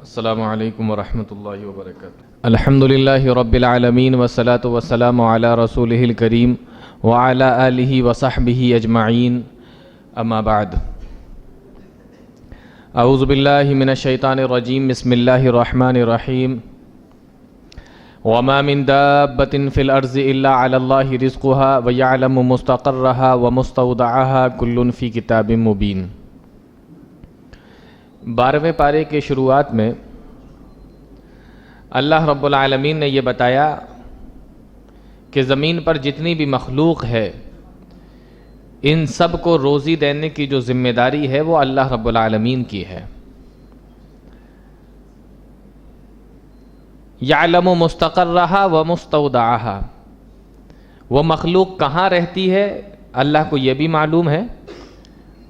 السلام علیکم ورحمۃ اللہ وبرکاتہ۔ الحمدللہ رب العالمین والصلاة والسلام علی رسولہ الکریم وعلی آلہ وصحبہ اجمعین، اما بعد۔ اعوذ باللہ من الشیطان الرجیم، بسم اللہ الرحمن الرحیم۔ وما من دابۃ فی الارض الا علی اللہ رزقها ویعلم مستقرها ومستودعها کل فی کتاب مبین۔ 12ویں پارے کے شروعات میں اللہ رب العالمین نے یہ بتایا کہ زمین پر جتنی بھی مخلوق ہے ان سب کو روزی دینے کی جو ذمہ داری ہے وہ اللہ رب العالمین کی ہے۔ یعلم مستقرها ومستودعها، وہ مخلوق کہاں رہتی ہے اللہ کو یہ بھی معلوم ہے،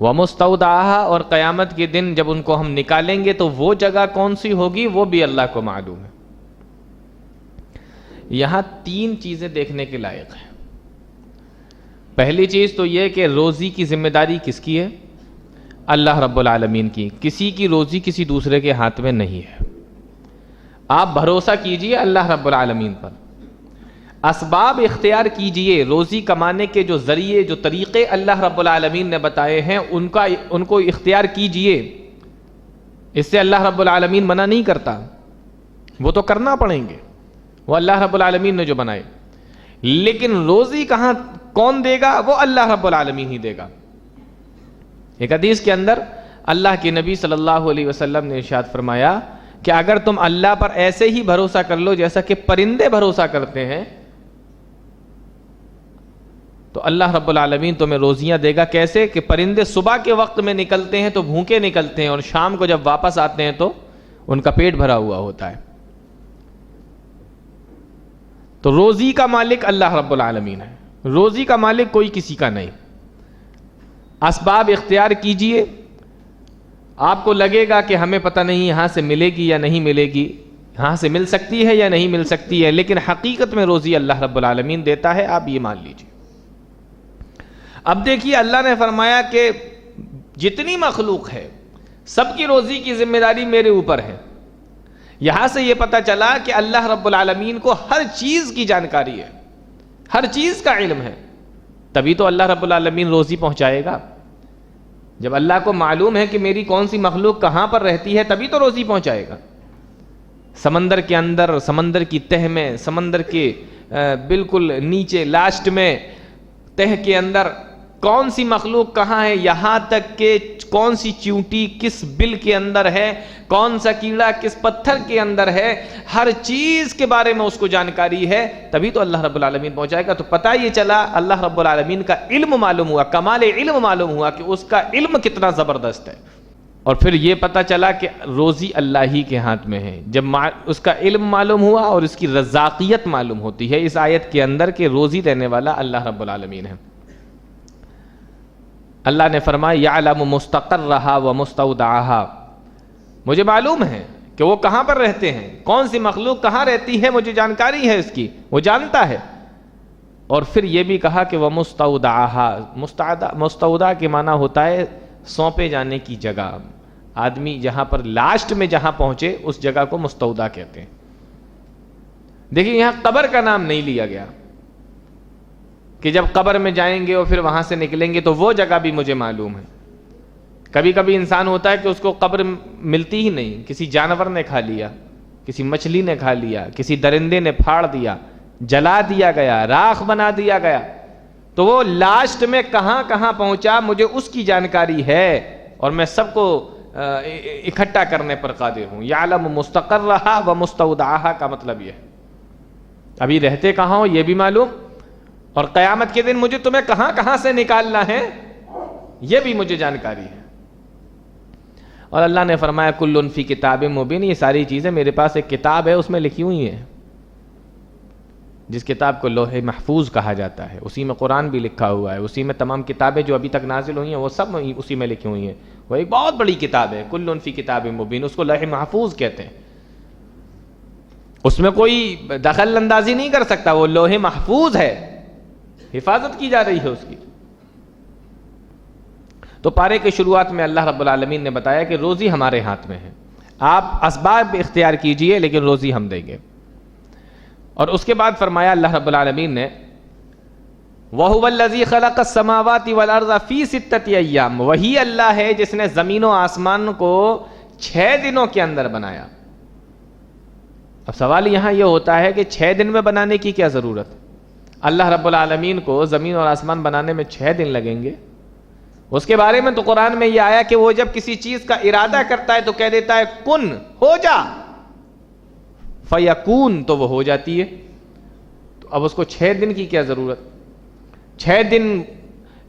ومستودعها، اور قیامت کے دن جب ان کو ہم نکالیں گے تو وہ جگہ کون سی ہوگی وہ بھی اللہ کو معلوم ہے۔ یہاں 3 چیزیں دیکھنے کے لائق ہیں۔ پہلی چیز تو یہ کہ روزی کی ذمہ داری کس کی ہے؟ اللہ رب العالمین کی۔ کسی کی روزی کسی دوسرے کے ہاتھ میں نہیں ہے۔ آپ بھروسہ کیجئے اللہ رب العالمین پر، اسباب اختیار کیجئے، روزی کمانے کے جو ذریعے جو طریقے اللہ رب العالمین نے بتائے ہیں ان کو اختیار کیجئے۔ اس سے اللہ رب العالمین منع نہیں کرتا، وہ تو کرنا پڑیں گے، وہ اللہ رب العالمین نے جو بنائے، لیکن روزی کہاں کون دے گا؟ وہ اللہ رب العالمین ہی دے گا۔ ایک حدیث کے اندر اللہ کے نبی صلی اللہ علیہ وسلم نے ارشاد فرمایا کہ اگر تم اللہ پر ایسے ہی بھروسہ کر لو جیسا کہ پرندے بھروسہ کرتے ہیں تو اللہ رب العالمین تمہیں روزیاں دے گا۔ کیسے کہ پرندے صبح کے وقت میں نکلتے ہیں تو بھوکے نکلتے ہیں اور شام کو جب واپس آتے ہیں تو ان کا پیٹ بھرا ہوا ہوتا ہے۔ تو روزی کا مالک اللہ رب العالمین ہے، روزی کا مالک کوئی کسی کا نہیں۔ اسباب اختیار کیجئے۔ آپ کو لگے گا کہ ہمیں پتہ نہیں یہاں سے ملے گی یا نہیں ملے گی، یہاں سے مل سکتی ہے یا نہیں مل سکتی ہے، لیکن حقیقت میں روزی اللہ رب العالمین دیتا ہے، آپ یہ مان لیجئے۔ اب دیکھیے اللہ نے فرمایا کہ جتنی مخلوق ہے سب کی روزی کی ذمہ داری میرے اوپر ہے۔ یہاں سے یہ پتہ چلا کہ اللہ رب العالمین کو ہر چیز کی جانکاری ہے، ہر چیز کا علم ہے، تبھی تو اللہ رب العالمین روزی پہنچائے گا۔ جب اللہ کو معلوم ہے کہ میری کون سی مخلوق کہاں پر رہتی ہے تبھی تو روزی پہنچائے گا۔ سمندر کے اندر، سمندر کی تہ میں، سمندر کے بالکل نیچے لاسٹ میں تہ کے اندر کون سی مخلوق کہاں ہے، یہاں تک کہ کون سی چیونٹی کس بل کے اندر ہے، کون سا کیڑا کس پتھر کے اندر ہے، ہر چیز کے بارے میں اس کو جانکاری ہے، تبھی تو اللہ رب العالمین پہنچائے گا۔ تو پتہ یہ چلا اللہ رب العالمین کا علم معلوم ہوا، کمال علم معلوم ہوا کہ اس کا علم کتنا زبردست ہے۔ اور پھر یہ پتہ چلا کہ روزی اللہ ہی کے ہاتھ میں ہے۔ جب اس کا علم معلوم ہوا اور اس کی رزاقیت معلوم ہوتی ہے اس آیت کے اندر کہ روزی دینے والا اللہ رب العالمین ہے۔ اللہ نے فرمایا یعلم مستقرها ومستودعها، مجھے معلوم ہے کہ وہ کہاں پر رہتے ہیں، کون سی مخلوق کہاں رہتی ہے، مجھے جانکاری ہے اس کی، وہ جانتا ہے۔ اور پھر یہ بھی کہا کہ ومستودعها، مستودع کے معنی ہوتا ہے سونپے جانے کی جگہ، آدمی جہاں پر لاسٹ میں جہاں پہنچے اس جگہ کو مستودع کہتے ہیں۔ دیکھیں یہاں قبر کا نام نہیں لیا گیا کہ جب قبر میں جائیں گے اور پھر وہاں سے نکلیں گے تو وہ جگہ بھی مجھے معلوم ہے۔ کبھی کبھی انسان ہوتا ہے کہ اس کو قبر ملتی ہی نہیں، کسی جانور نے کھا لیا، کسی مچھلی نے کھا لیا، کسی درندے نے پھاڑ دیا، جلا دیا گیا، راکھ بنا دیا گیا، تو وہ لاسٹ میں کہاں کہاں پہنچا مجھے اس کی جانکاری ہے اور میں سب کو اکٹھا کرنے پر قادر ہوں۔ یعلم مستقرها ومستودعها کا مطلب یہ ہے ابھی رہتے کہاں ہو یہ بھی معلوم، اور قیامت کے دن مجھے تمہیں کہاں کہاں سے نکالنا ہے یہ بھی مجھے جانکاری ہے۔ اور اللہ نے فرمایا کل فی کتاب مبین، یہ ساری چیزیں میرے پاس ایک کتاب ہے اس میں لکھی ہوئی ہیں، جس کتاب کو لوح محفوظ کہا جاتا ہے، اسی میں قرآن بھی لکھا ہوا ہے، اسی میں تمام کتابیں جو ابھی تک نازل ہوئی ہیں وہ سب اسی میں لکھی ہوئی ہیں۔ وہ ایک بہت بڑی کتاب ہے، کل فی کتاب مبین، اس کو لوح محفوظ کہتے ہیں، اس میں کوئی دخل اندازی نہیں کر سکتا، وہ لوح محفوظ ہے، حفاظت کی جا رہی ہے اس کی۔ تو پارے کے شروعات میں اللہ رب العالمین نے بتایا کہ روزی ہمارے ہاتھ میں ہے، آپ اسباب اختیار کیجئے لیکن روزی ہم دیں گے. اور اس کے بعد فرمایا اللہ رب العالمین نے وَهُوَ الَّذِي خَلَقَ السَّمَاوَاتِ وَالْأَرْضَ فِي سِتَّةِ أَيَّامٍ، وہی اللہ ہے جس نے زمین و آسمان کو 6 دنوں کے اندر بنایا. اب سوال یہاں یہ ہوتا ہے کہ 6 دن میں بنانے کی کیا ضرورت؟ اللہ رب العالمین کو زمین اور آسمان بنانے میں 6 دن لگیں گے؟ اس کے بارے میں تو قرآن میں یہ آیا کہ وہ جب کسی چیز کا ارادہ کرتا ہے تو کہہ دیتا ہے کن، ہو جا، فیکون، تو وہ ہو جاتی ہے. تو اب اس کو 6 دن کی کیا ضرورت؟ 6 دن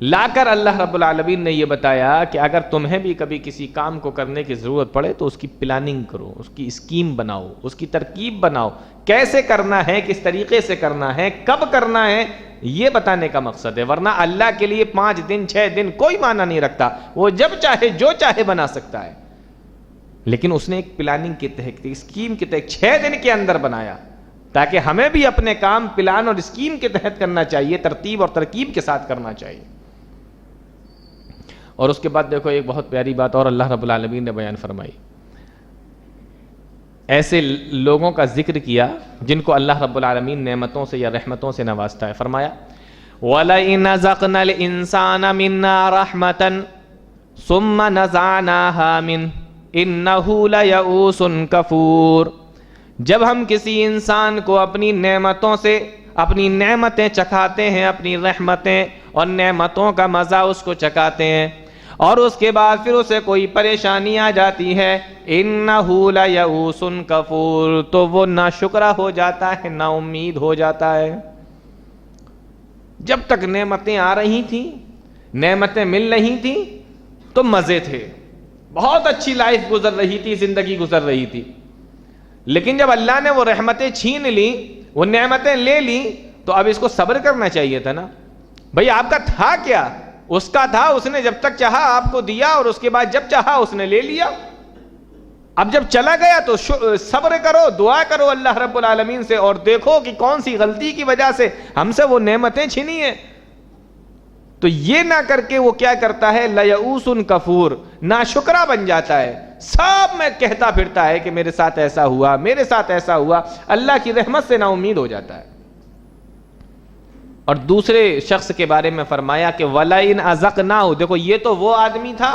لا کر اللہ رب العالمین نے یہ بتایا کہ اگر تمہیں بھی کبھی کسی کام کو کرنے کی ضرورت پڑے تو اس کی پلاننگ کرو، اس کی اسکیم بناؤ، اس کی ترکیب بناؤ، کیسے کرنا ہے، کس طریقے سے کرنا ہے، کب کرنا ہے، یہ بتانے کا مقصد ہے. ورنہ اللہ کے لیے 5 دن 6 دن کوئی معنی نہیں رکھتا. وہ جب چاہے جو چاہے بنا سکتا ہے، لیکن اس نے ایک پلاننگ کے تحت، اسکیم کے تحت 6 دن کے اندر بنایا، تاکہ ہمیں بھی اپنے کام پلان اور اسکیم کے تحت کرنا چاہیے، ترتیب اور ترکیب کے ساتھ کرنا چاہیے. اور اس کے بعد دیکھو ایک بہت پیاری بات اور اللہ رب العالمین نے بیان فرمائی. ایسے لوگوں کا ذکر کیا جن کو اللہ رب العالمین نعمتوں سے یا رحمتوں سے نوازتا ہے. فرمایا وَلَئِنْ أَذَقْنَا الْإِنسَانَ مِنَّا رَحْمَةً ثُمَّ نَزَعْنَاهَا مِنْهُ إِنَّهُ لَيَئُوسٌ كَفُورٌ. جب ہم کسی انسان کو اپنی نعمتوں سے اپنی نعمتیں چکھاتے ہیں، اپنی رحمتیں اور نعمتوں کا مزہ اس کو چکھاتے ہیں، اور اس کے بعد پھر اسے کوئی پریشانی آ جاتی ہے، اِنَّهُ لَيَئُوسٌ كَفُورٌ، تو وہ ناشکرا ہو جاتا ہے، نا امید ہو جاتا ہے. جب تک نعمتیں آ رہی تھیں، نعمتیں مل رہی تھیں تو مزے تھے، بہت اچھی لائف گزر رہی تھی، زندگی گزر رہی تھی. لیکن جب اللہ نے وہ رحمتیں چھین لی، وہ نعمتیں لے لی، تو اب اس کو صبر کرنا چاہیے تھا نا. بھئی آپ کا تھا کیا؟ اس کا تھا، اس نے جب تک چاہا آپ کو دیا، اور اس کے بعد جب چاہا اس نے لے لیا. اب جب چلا گیا تو صبر کرو، دعا کرو اللہ رب العالمین سے، اور دیکھو کہ کون سی غلطی کی وجہ سے ہم سے وہ نعمتیں چھینی ہیں. تو یہ نہ کر کے وہ کیا کرتا ہے، لَيَئُوسٌ كَفُورٌ، ناشکرا بن جاتا ہے. سب میں کہتا پھرتا ہے کہ میرے ساتھ ایسا ہوا، میرے ساتھ ایسا ہوا، اللہ کی رحمت سے نا امید ہو جاتا ہے. اور دوسرے شخص کے بارے میں فرمایا کہ وَلَئِنْ أَذَقْنَاهُ، دیکھو یہ تو وہ آدمی تھا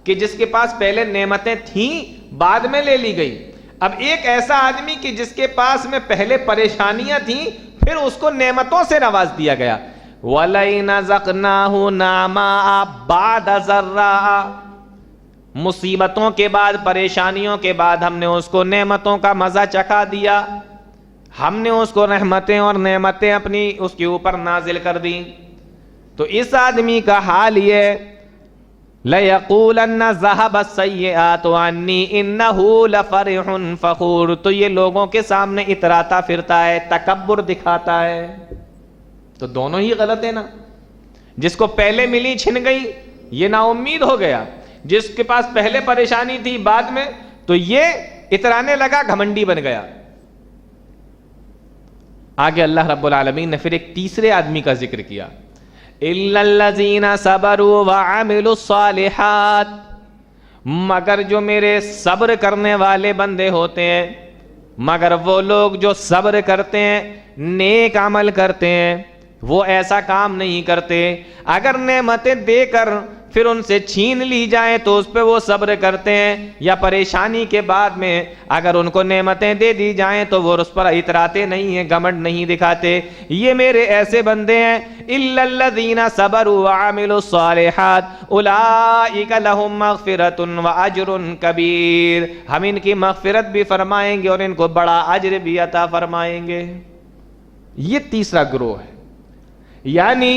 کہ جس کے پاس پہلے نعمتیں تھیں بعد میں لے لی گئی. اب ایک ایسا آدمی کہ جس کے پاس میں پہلے پریشانیاں تھیں پھر اس کو نعمتوں سے نواز دیا گیا. وَلَئِنْ أَذَقْنَاهُ نَعْمَاءَ بَعْدَ ضَرَّاءَ، مصیبتوں کے بعد، پریشانیوں کے بعد ہم نے اس کو نعمتوں کا مزہ چکھا دیا، ہم نے اس کو رحمتیں اور نعمتیں اپنی اس کے اوپر نازل کر دیں. تو اس آدمی کا حال یہ لَيَقُولَنَّ ذَهَبَ السَّيِّئَاتُ عَنِّي إِنَّهُ لَفَرِحٌ فَخُورٌ، تو یہ لوگوں کے سامنے اتراتا پھرتا ہے، تکبر دکھاتا ہے. تو دونوں ہی غلط ہے نا. جس کو پہلے ملی چھن گئی یہ نا امید ہو گیا، جس کے پاس پہلے پریشانی تھی بعد میں تو یہ اترانے لگا، گھمنڈی بن گیا. آگے اللہ رب العالمین نے پھر ایک تیسرے آدمی کا ذکر کیا، إِلَّا الَّذِينَ صَبَرُوا وَعَمِلُوا الصَّالِحَاتِ، مگر جو میرے صبر کرنے والے بندے ہوتے ہیں، مگر وہ لوگ جو صبر کرتے ہیں، نیک عمل کرتے ہیں، وہ ایسا کام نہیں کرتے اگر نعمتیں دے کر پھر ان سے چھین لی جائیں تو اس پہ وہ صبر کرتے ہیں، یا پریشانی کے بعد میں اگر ان کو نعمتیں دے دی جائیں تو وہ اس پر اتراتے نہیں ہیں، گھمنڈ نہیں دکھاتے. یہ میرے ایسے بندے ہیں. إِلَّا الَّذِينَ صَبَرُوا وَعَمِلُوا الصَّالِحَاتِ أُولَٰئِكَ لَهُم مَّغْفِرَةٌ وَأَجْرٌ كَبِيرٌ، ہم ان کی مغفرت بھی فرمائیں گے اور ان کو بڑا اجر بھی عطا فرمائیں گے. یہ تیسرا گروہ ہے. یعنی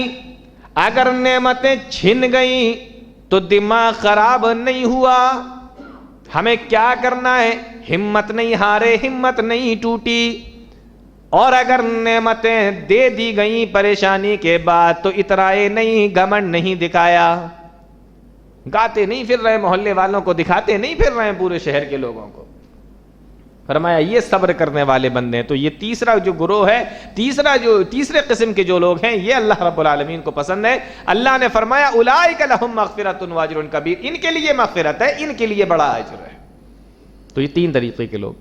اگر نعمتیں چھن گئیں تو دماغ خراب نہیں ہوا، ہمیں کیا کرنا ہے، ہمت نہیں ہارے، ہمت نہیں ٹوٹی. اور اگر نعمتیں دے دی گئیں پریشانی کے بعد تو اترائے نہیں، گھمنڈ نہیں دکھایا، گاتے نہیں پھر رہے محلے والوں کو، دکھاتے نہیں پھر رہے پورے شہر کے لوگوں کو. فرمایا یہ صبر کرنے والے بندے ہیں. تو یہ تیسرا جو گروہ ہے، تیسرے قسم کے جو لوگ ہیں، یہ اللہ رب العالمین کو پسند ہے. اللہ نے فرمایا اولئک لہم مغفرۃ واجر کبیر، ان کے لیے مغفرت ہے، ان کے لیے بڑا اجر ہے. تو تو یہ 3 طریقے کے لوگ.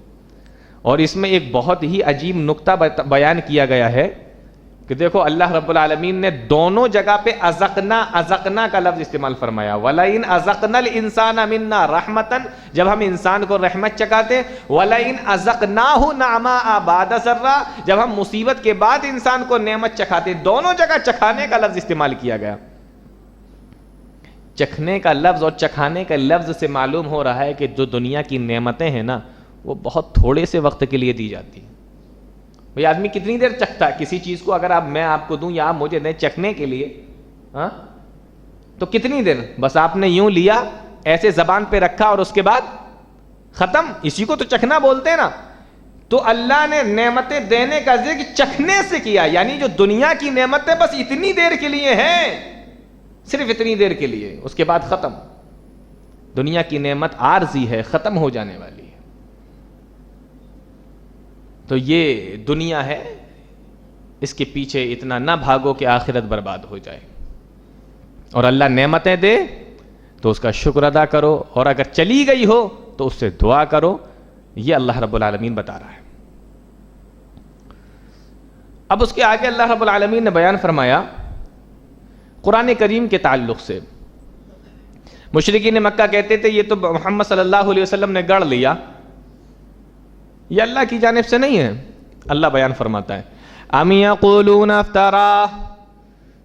اور اس میں ایک بہت ہی عجیب نکتہ بیان کیا گیا ہے کہ دیکھو اللہ رب العالمین نے دونوں جگہ پہ ازقنا کا لفظ استعمال فرمایا. وَلَئِنْ أَزَقْنَا الْإِنسَانَ مِنَّا رَحْمَةً, جب ہم انسان کو رحمت چکھاتے. وَلَئِنْ أَزَقْنَاهُ نَعْمَاءَ بَعْدَ ضَرَّاءٍ, جب ہم مصیبت کے بعد انسان کو نعمت چکھاتے. دونوں جگہ چکھانے کا لفظ استعمال کیا گیا. چکھنے کا لفظ اور چکھانے کا لفظ سے معلوم ہو رہا ہے کہ جو دنیا کی نعمتیں ہیں نا وہ بہت تھوڑے سے وقت کے لیے دی جاتی ہیں. بھئی آدمی کتنی دیر چکھتا ہے کسی چیز کو؟ اگر میں آپ کو دوں یا آپ مجھے دیں چکھنے کے لیے, ہاں تو کتنی دیر؟ بس آپ نے یوں لیا, ایسے زبان پہ رکھا اور اس کے بعد ختم. اسی کو تو چکھنا بولتے ہیں نا. تو اللہ نے نعمتیں دینے کا ذکر چکھنے سے کیا, یعنی جو دنیا کی نعمتیں بس اتنی دیر کے لیے ہیں, صرف اتنی دیر کے لیے, اس کے بعد ختم. دنیا کی نعمت عارضی ہے, ختم ہو جانے والی ہے. تو یہ دنیا ہے, اس کے پیچھے اتنا نہ بھاگو کہ آخرت برباد ہو جائے. اور اللہ نعمتیں دے تو اس کا شکر ادا کرو, اور اگر چلی گئی ہو تو اس سے دعا کرو. یہ اللہ رب العالمین بتا رہا ہے. اب اس کے آگے اللہ رب العالمین نے بیان فرمایا قرآن کریم کے تعلق سے. مشرکین مکہ کہتے تھے یہ تو محمد صلی اللہ علیہ وسلم نے گڑھ لیا, یہ اللہ کی جانب سے نہیں ہے. اللہ بیان فرماتا ہے ام یقولون افترا,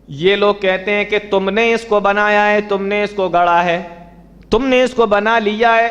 یہ لوگ کہتے ہیں کہ تم نے اس کو بنایا ہے, تم نے اس کو گڑھا ہے, تم نے اس کو بنا لیا ہے.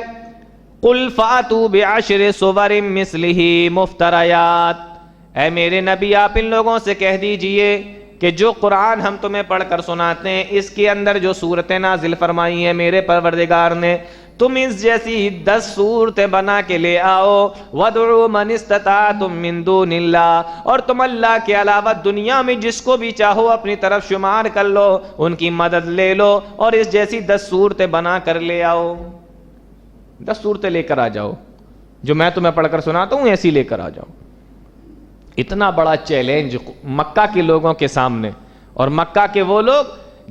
قل فاتوا بعشر صور مثلہ مفتریات, اے میرے نبی آپ ان لوگوں سے کہہ دیجئے کہ جو قرآن ہم تمہیں پڑھ کر سناتے ہیں اس کے اندر جو صورتیں نازل فرمائی ہیں میرے پروردگار نے, تم اس جیسی 10 صورتیں بنا کے لے آؤ. وَادْعُوا مَنِ اسْتَطَعْتُم مِّن دُونِ اللَّهِ, اور تم اللہ کے علاوہ دنیا میں جس کو بھی چاہو اپنی طرف شمار کر لو, ان کی مدد لے لو اور اس جیسی 10 صورتیں بنا کر لے آؤ. 10 صورتیں لے کر آ جاؤ, جو میں تمہیں پڑھ کر سناتا ہوں ایسی لے کر آ جاؤ. اتنا بڑا چیلنج مکہ کے لوگوں کے سامنے, اور مکہ کے وہ لوگ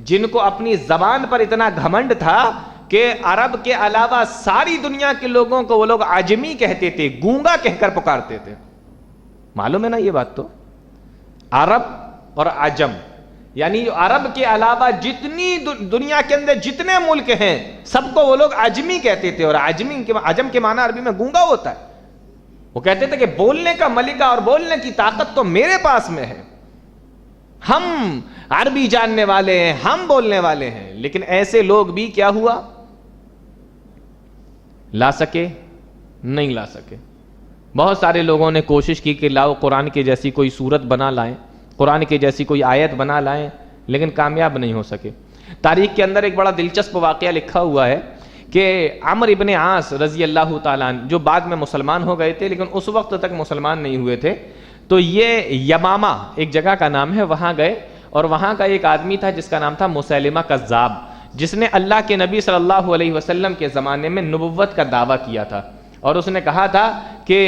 جن کو اپنی زبان پر اتنا گھمنڈ تھا کہ عرب کے علاوہ ساری دنیا کے لوگوں کو وہ لوگ عجمی کہتے تھے, گونگا کہہ کر پکارتے تھے. معلوم ہے نا یہ بات؟ تو عرب اور عجم, یعنی عرب کے علاوہ جتنی دنیا کے اندر جتنے ملک ہیں سب کو وہ لوگ عجمی کہتے تھے. اور عجم کے معنی عربی میں گونگا ہوتا ہے. وہ کہتے تھے کہ بولنے کا ملکہ اور بولنے کی طاقت تو میرے پاس میں ہے, ہم عربی جاننے والے ہیں, ہم بولنے والے ہیں. لیکن ایسے لوگ بھی کیا ہوا؟ لا سکے؟ نہیں لا سکے. بہت سارے لوگوں نے کوشش کی کہ لاؤ قرآن کے جیسی کوئی صورت بنا لائیں, قرآن کے جیسی کوئی آیت بنا لائیں, لیکن کامیاب نہیں ہو سکے. تاریخ کے اندر ایک بڑا دلچسپ واقعہ لکھا ہوا ہے کہ عمرو ابن عاص رضی اللہ تعالیٰ عنہ, جو بعد میں مسلمان ہو گئے تھے لیکن اس وقت تک مسلمان نہیں ہوئے تھے, تو یہ یمامہ ایک جگہ کا نام ہے, وہاں گئے اور وہاں کا ایک آدمی تھا جس کا نام تھا مسیلمہ کذاب, جس نے اللہ کے نبی صلی اللہ علیہ وسلم کے زمانے میں نبوت کا دعویٰ کیا تھا. اور اس نے کہا تھا کہ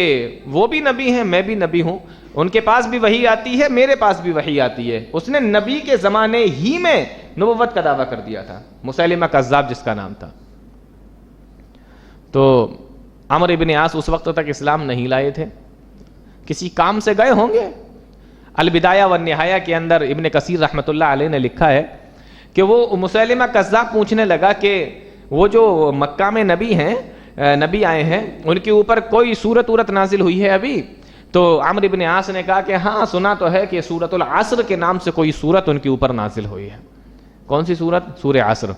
وہ بھی نبی ہیں, میں بھی نبی ہوں, ان کے پاس بھی وحی آتی ہے, میرے پاس بھی وحی آتی ہے. اس نے نبی کے زمانے ہی میں نبوت کا دعویٰ کر دیا تھا, مسیلمہ کذاب جس کا نام تھا. تو عمرو ابن عاص اس وقت تک اسلام نہیں لائے تھے, کسی کام سے گئے ہوں گے. البدایہ والنہایہ کے اندر ابن کثیر رحمۃ اللہ علیہ نے لکھا ہے کہ وہ مسیلمہ کذاب پوچھنے لگا کہ وہ جو مکہ میں نبی ہیں, نبی آئے ہیں, ان کے اوپر کوئی سورت نازل ہوئی ہے ابھی؟ تو عمرو ابن عاص نے کہا کہ ہاں سنا تو ہے کہ سورۃ العصر کے نام سے کوئی سورت ان کے اوپر نازل ہوئی ہے. کون سی سورت؟ سورہ عصر,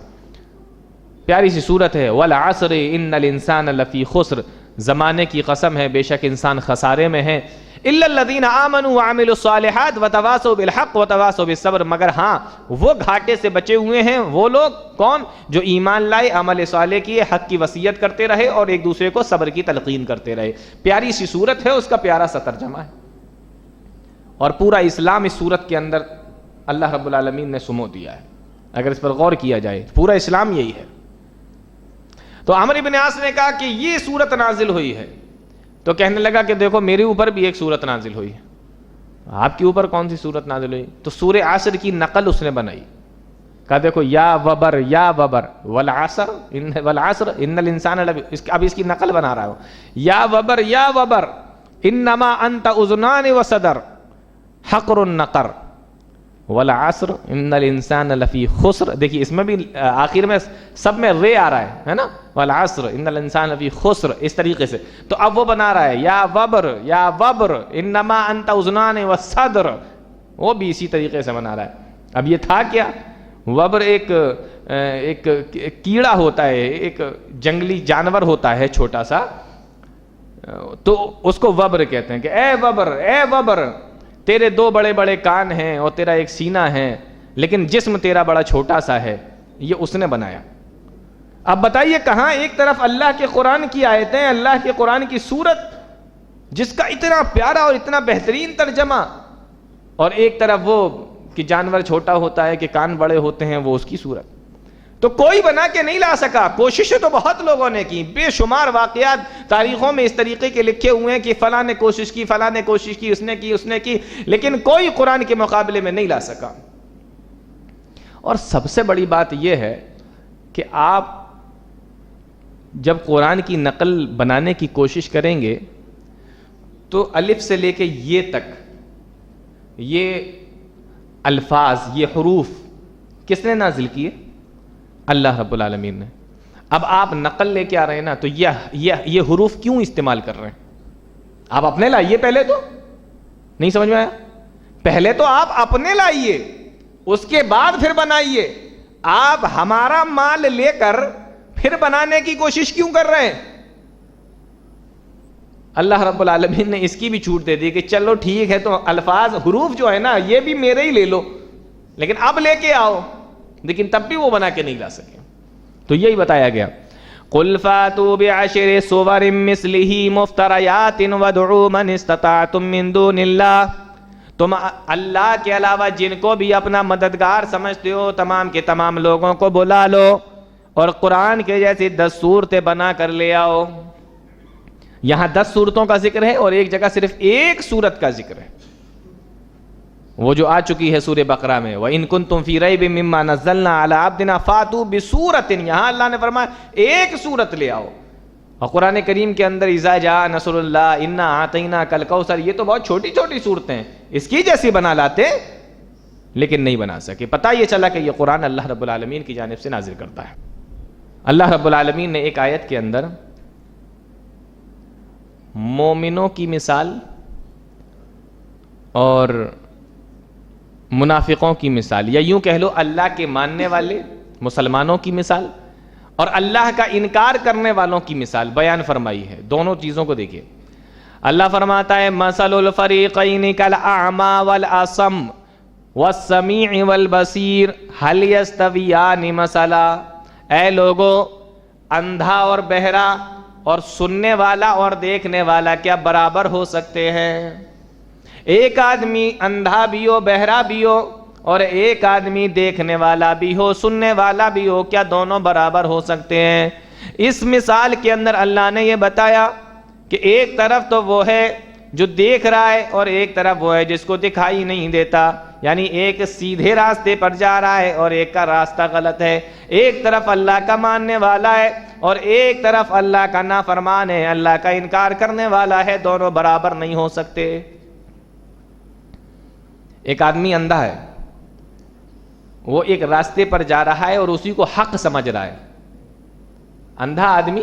پیاری سی سورت ہے. والعصر ان الانسان لفی خسر, زمانے کی قسم ہے بے شک انسان خسارے میں ہے. الا الذین آمنوا وعملوا الصالحات وتواصوا بالحق وتواصوا بالصبر, مگر ہاں وہ گھاٹے سے بچے ہوئے ہیں وہ لوگ. کون؟ جو ایمان لائے, عمل صالح کیے, حق کی وصیت کرتے رہے اور ایک دوسرے کو صبر کی تلقین کرتے رہے. پیاری سی سورت ہے, اس کا پیارا سا ترجمہ ہے. اور پورا اسلام اس سورت کے اندر اللہ رب العالمین نے سمو دیا ہے. اگر اس پر غور کیا جائے پورا اسلام یہی ہے. تو عمرو بن عاص نے کہا کہ یہ سورت نازل ہوئی ہے, تو کہنے لگا کہ دیکھو میرے اوپر بھی ایک سورت نازل ہوئی ہے. آپ کے اوپر کون سی سورت نازل ہوئی؟ تو سورہ عصر کی نقل اس نے بنائی. کہا دیکھو یا وبر والعصر ان الانسان اب اس کی نقل بنا رہا ہوں. یا وبر انما انت اذنان وصدر حقر النقر والعصر ان الانسان لفی خسر. دیکھیے اس میں بھی آخر میں سب میں رے آ رہا ہے نا, والعصر ان الانسان لفی خسر, اس طریقے سے. تو اب وہ بنا رہا ہے یا وبر انما انت اذنان وصدر, وہ بھی اسی طریقے سے بنا رہا ہے. اب یہ تھا کیا؟ وبر ایک کیڑا ہوتا ہے, ایک جنگلی جانور ہوتا ہے چھوٹا سا, تو اس کو وبر کہتے ہیں کہ اے وبر تیرے دو بڑے بڑے کان ہیں اور تیرا ایک سینہ ہے, لیکن جسم تیرا بڑا چھوٹا سا ہے. یہ اس نے بنایا. اب بتائیے کہاں ایک طرف اللہ کے قرآن کی آیتیں, اللہ کے قرآن کی سورت جس کا اتنا پیارا اور اتنا بہترین ترجمہ, اور ایک طرف وہ کہ جانور چھوٹا ہوتا ہے کہ کان بڑے ہوتے ہیں, وہ اس کی صورت. تو کوئی بنا کے نہیں لا سکا. کوششیں تو بہت لوگوں نے کی, بے شمار واقعات تاریخوں میں اس طریقے کے لکھے ہوئے ہیں کہ فلاں نے کوشش کی, اس نے کی, لیکن کوئی قرآن کے مقابلے میں نہیں لا سکا. اور سب سے بڑی بات یہ ہے کہ آپ جب قرآن کی نقل بنانے کی کوشش کریں گے تو الف سے لے کے یہ تک, یہ الفاظ, یہ حروف کس نے نازل کیے؟ اللہ رب العالمین نے. اب آپ نقل لے کے آ رہے ہیں نا, تو یہ حروف کیوں استعمال کر رہے ہیں؟ آپ اپنے لائیے پہلے, تو نہیں سمجھ میں آیا؟ پہلے تو آپ اپنے لائیے, اس کے بعد پھر بنائیے. آپ ہمارا مال لے کر پھر بنانے کی کوشش کیوں کر رہے ہیں؟ اللہ رب العالمین نے اس کی بھی چھوٹ دے دی کہ چلو ٹھیک ہے, تو الفاظ حروف جو ہے نا یہ بھی میرے ہی لے لو, لیکن اب لے کے آؤ. لیکن تب بھی وہ بنا کے نہیں لا سکے. تو یہی بتایا گیا, قُلْ فَاتُوا بِعَشْرِ صُوَرٍ مِثْلِهِ مُفْتَرَيَاتٍ وَادْعُوا مَنِ اسْتَطَعْتُم مِّن دُونِ اللَّهِ. تم اللہ کے علاوہ جن کو بھی اپنا مددگار سمجھتے ہو, تمام کے تمام لوگوں کو بلا لو اور قرآن کے جیسی 10 صورتیں بنا کر لے آؤ. یہاں 10 صورتوں کا ذکر ہے اور ایک جگہ صرف ایک صورت کا ذکر ہے, وہ جو آ چکی ہے سورہ بقرہ میں, وَإِن كُنتُمْ فِي رَيْبٍ مِّمَّا نَزَّلْنَا عَلَىٰ عَبْدِنَا فَأْتُوا بِسُورَةٍ. یہاں اللہ نے فرمایا ایک صورت لے آؤ. اور قرآن کریم کے اندر اِذَا جَاءَ نَصْرُ اللَّهِ إِنَّا أَعْطَيْنَاكَ الْكَوْثَرَ, یہ تو بہت چھوٹی چھوٹی صورتیں ہیں, اس کی جیسی بنا لاتے لیکن نہیں بنا سکے. پتہ یہ چلا کہ یہ قرآن اللہ رب العالمین کی جانب سے نازل کرتا ہے. اللہ رب العالمین نے ایک آیت کے اندر مومنوں کی مثال اور منافقوں کی مثال, یا یوں کہہ لو اللہ کے ماننے والے مسلمانوں کی مثال اور اللہ کا انکار کرنے والوں کی مثال بیان فرمائی ہے. دونوں چیزوں کو دیکھیے. اللہ فرماتا ہے مثل الفریقین کالاعمی والاصم والسمیع والبصیر هل یستویان مثلا. اے لوگو, اندھا اور بہرا اور سننے والا اور دیکھنے والا کیا برابر ہو سکتے ہیں؟ ایک آدمی اندھا بھی ہو, بہرا بھی ہو, اور ایک آدمی دیکھنے والا بھی ہو, سننے والا بھی ہو, کیا دونوں برابر ہو سکتے ہیں؟ اس مثال کے اندر اللہ نے یہ بتایا کہ ایک طرف تو وہ ہے جو دیکھ رہا ہے اور ایک طرف وہ ہے جس کو دکھائی نہیں دیتا. یعنی ایک سیدھے راستے پر جا رہا ہے اور ایک کا راستہ غلط ہے. ایک طرف اللہ کا ماننے والا ہے اور ایک طرف اللہ کا نافرمان ہے, اللہ کا انکار کرنے والا ہے. دونوں برابر نہیں ہو سکتے. ایک آدمی اندھا ہے, وہ ایک راستے پر جا رہا ہے اور اسی کو حق سمجھ رہا ہے. اندھا آدمی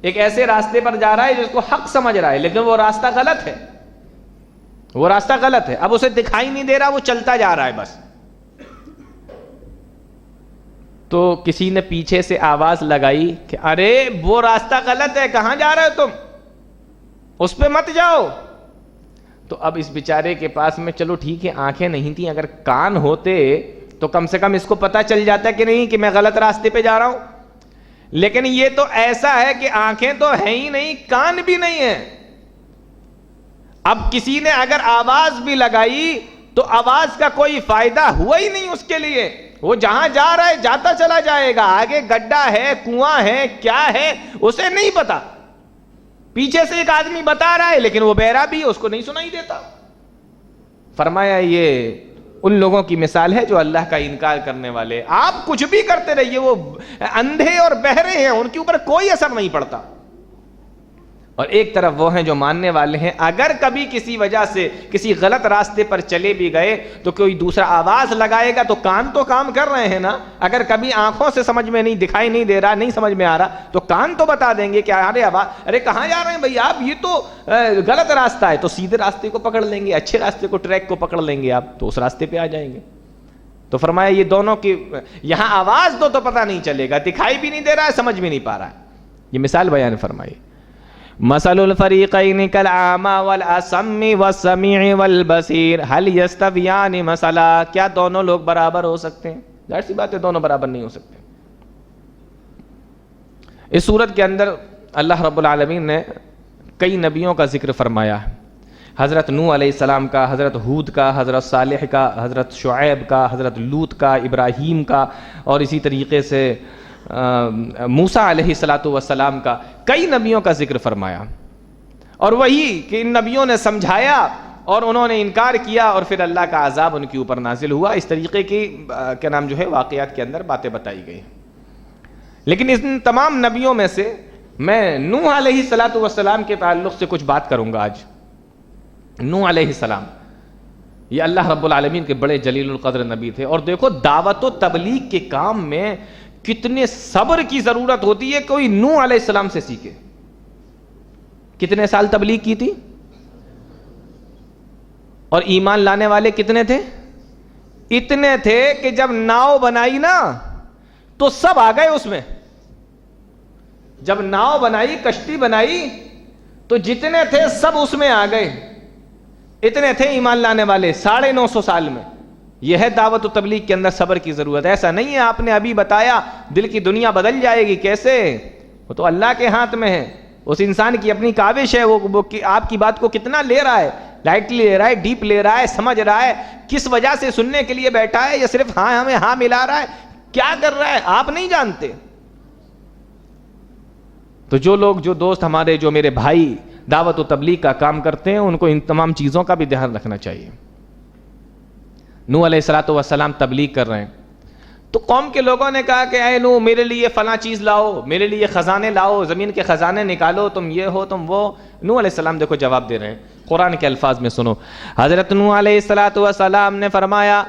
ایک ایسے راستے پر جا رہا ہے جس کو حق سمجھ رہا ہے, لیکن وہ راستہ غلط ہے, وہ راستہ غلط ہے. اب اسے دکھائی نہیں دے رہا, وہ چلتا جا رہا ہے بس. تو کسی نے پیچھے سے آواز لگائی کہ ارے وہ راستہ غلط ہے, کہاں جا رہے ہو تم, اس پہ مت جاؤ. تو اب اس بیچارے کے پاس میں, چلو ٹھیک ہے آنکھیں نہیں تھیں, اگر کان ہوتے تو کم سے کم اس کو پتا چل جاتا کہ نہیں کہ میں غلط راستے پہ جا رہا ہوں. لیکن یہ تو ایسا ہے کہ آنکھیں تو ہیں ہی نہیں, کان بھی نہیں ہے. اب کسی نے اگر آواز بھی لگائی تو آواز کا کوئی فائدہ ہوا ہی نہیں اس کے لیے. وہ جہاں جا رہا ہے جاتا چلا جائے گا, آگے گڈھا ہے, کنواں ہے, کیا ہے اسے نہیں پتا. پیچھے سے ایک آدمی بتا رہا ہے لیکن وہ بہرا بھی ہے, اس کو نہیں سنائی دیتا. فرمایا یہ ان لوگوں کی مثال ہے جو اللہ کا انکار کرنے والے. آپ کچھ بھی کرتے رہیے, وہ اندھے اور بہرے ہیں, ان کے اوپر کوئی اثر نہیں پڑتا. اور ایک طرف وہ ہیں جو ماننے والے ہیں, اگر کبھی کسی وجہ سے کسی غلط راستے پر چلے بھی گئے تو کوئی دوسرا آواز لگائے گا تو کان تو کام کر رہے ہیں نا. اگر کبھی آنکھوں سے سمجھ میں نہیں دکھائی نہیں دے رہا, نہیں سمجھ میں آ رہا, تو کان تو بتا دیں گے کہ ارے آواز, ارے کہاں جا رہے ہیں بھائی آپ, یہ تو غلط راستہ ہے, تو سیدھے راستے کو پکڑ لیں گے, اچھے راستے کو, ٹریک کو پکڑ لیں گے آپ, تو اس راستے پہ آ جائیں گے. تو فرمایا یہ دونوں کی, یہاں آواز دو تو پتہ نہیں چلے گا, دکھائی بھی نہیں دے رہا ہے, سمجھ بھی نہیں پا رہا ہے. یہ مثال بیان فرمائی. مثل الفریقین کالعامی والاصم والسمیع والبصیر هل یستویان مثلا, کیا دونوں لوگ برابر ہو سکتے ہیں؟ ظاہر سی بات ہے دونوں برابر نہیں ہو سکتے. اس صورت کے اندر اللہ رب العالمین نے کئی نبیوں کا ذکر فرمایا ہے. حضرت نوح علیہ السلام کا, حضرت ہود کا, حضرت صالح کا, حضرت شعیب کا, حضرت لوط کا, ابراہیم کا, اور اسی طریقے سے موسیٰ علیہ السلام کا, کئی نبیوں کا ذکر فرمایا. اور وہی کہ ان نبیوں نے سمجھایا اور انہوں نے انکار کیا اور پھر اللہ کا عذاب ان کے اوپر نازل ہوا. اس طریقے کی کیا نام جو ہے واقعات کے اندر باتیں بتائی گئی. لیکن ان تمام نبیوں میں سے میں نوح علیہ السلام کے تعلق سے کچھ بات کروں گا آج. نوح علیہ السلام یہ اللہ رب العالمین کے بڑے جلیل القدر نبی تھے. اور دیکھو دعوت و تبلیغ کے کام میں کتنے صبر کی ضرورت ہوتی ہے. کوئی نوح علیہ السلام سے سیکھے. کتنے سال تبلیغ کی تھی, اور ایمان لانے والے کتنے تھے؟ اتنے تھے کہ جب ناؤ بنائی نا تو سب آ گئے اس میں. جب ناؤ بنائی, کشتی بنائی, تو جتنے تھے سب اس میں آ گئے. اتنے تھے ایمان لانے والے 950 سال میں. یہ ہے دعوت و تبلیغ کے اندر صبر کی ضرورت. ایسا نہیں ہے آپ نے ابھی بتایا دل کی دنیا بدل جائے گی. کیسے؟ وہ تو اللہ کے ہاتھ میں ہے. اس انسان کی اپنی کاوش ہے, وہ آپ کی بات کو کتنا لے رہا ہے, لائٹلی لے رہا ہے, ڈیپ لے رہا ہے, سمجھ رہا ہے, کس وجہ سے سننے کے لیے بیٹھا ہے, یا صرف ہاں ہمیں ہاں ملا رہا ہے, کیا کر رہا ہے آپ نہیں جانتے. تو جو لوگ, جو دوست ہمارے, جو میرے بھائی دعوت و تبلیغ کا کام کرتے ہیں, ان کو ان تمام چیزوں کا بھی دھیان رکھنا چاہیے. نوح علیہ السلام تبلیغ کر رہے ہیں تو قوم کے لوگوں نے کہا کہ اے نوح میرے لیے فلاں چیز لاؤ, میرے لیے خزانے لاؤ, زمین کے خزانے نکالو, تم یہ ہو تم وہ. نوح علیہ السلام دیکھو جواب دے رہے ہیں, قرآن کے الفاظ میں سنو. حضرت نوح علیہ السلام نے فرمایا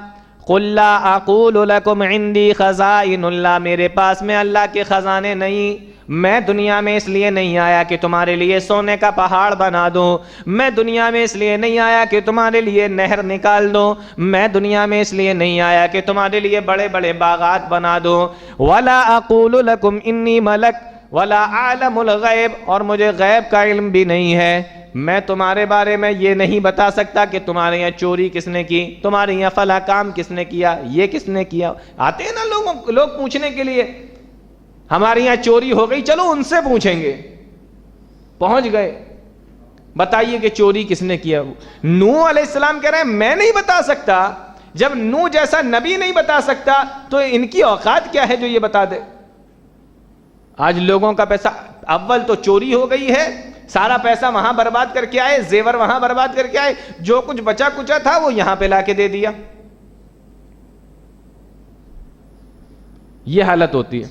قل لا اقول لكم عندي خزائن اللہ, میرے پاس میں اللہ کے خزانے نہیں. میں دنیا میں اس لیے نہیں آیا کہ تمہارے لیے سونے کا پہاڑ بنا دوں, میں دنیا میں اس لیے نہیں آیا کہ تمہارے لیے نہر نکال دوں, میں دنیا میں اس لیے نہیں آیا کہ تمہارے لیے بڑے بڑے باغات بنا دوں. ولا اقول لكم انی ملک ولا اعلم الغیب, اور مجھے غیب کا علم بھی نہیں ہے. میں تمہارے بارے میں یہ نہیں بتا سکتا کہ تمہارے یہاں چوری کس نے کی, تمہارے یہاں فلاں کام کس نے کیا, یہ کس نے کیا. آتے ہیں نا لوگ پوچھنے کے لیے, ہمارے یہاں چوری ہو گئی, چلو ان سے پوچھیں گے. پہنچ گئے, بتائیے کہ چوری کس نے کیا. نوح علیہ السلام کہہ رہے ہیں میں نہیں بتا سکتا. جب نوح جیسا نبی نہیں بتا سکتا تو ان کی اوقات کیا ہے جو یہ بتا دے. آج لوگوں کا پیسہ, اول تو چوری ہو گئی ہے, سارا پیسہ وہاں برباد کر کے آئے, زیور وہاں برباد کر کے آئے, جو کچھ بچا کچا تھا وہ یہاں پہ لا کے دے دیا. یہ حالت ہوتی ہے.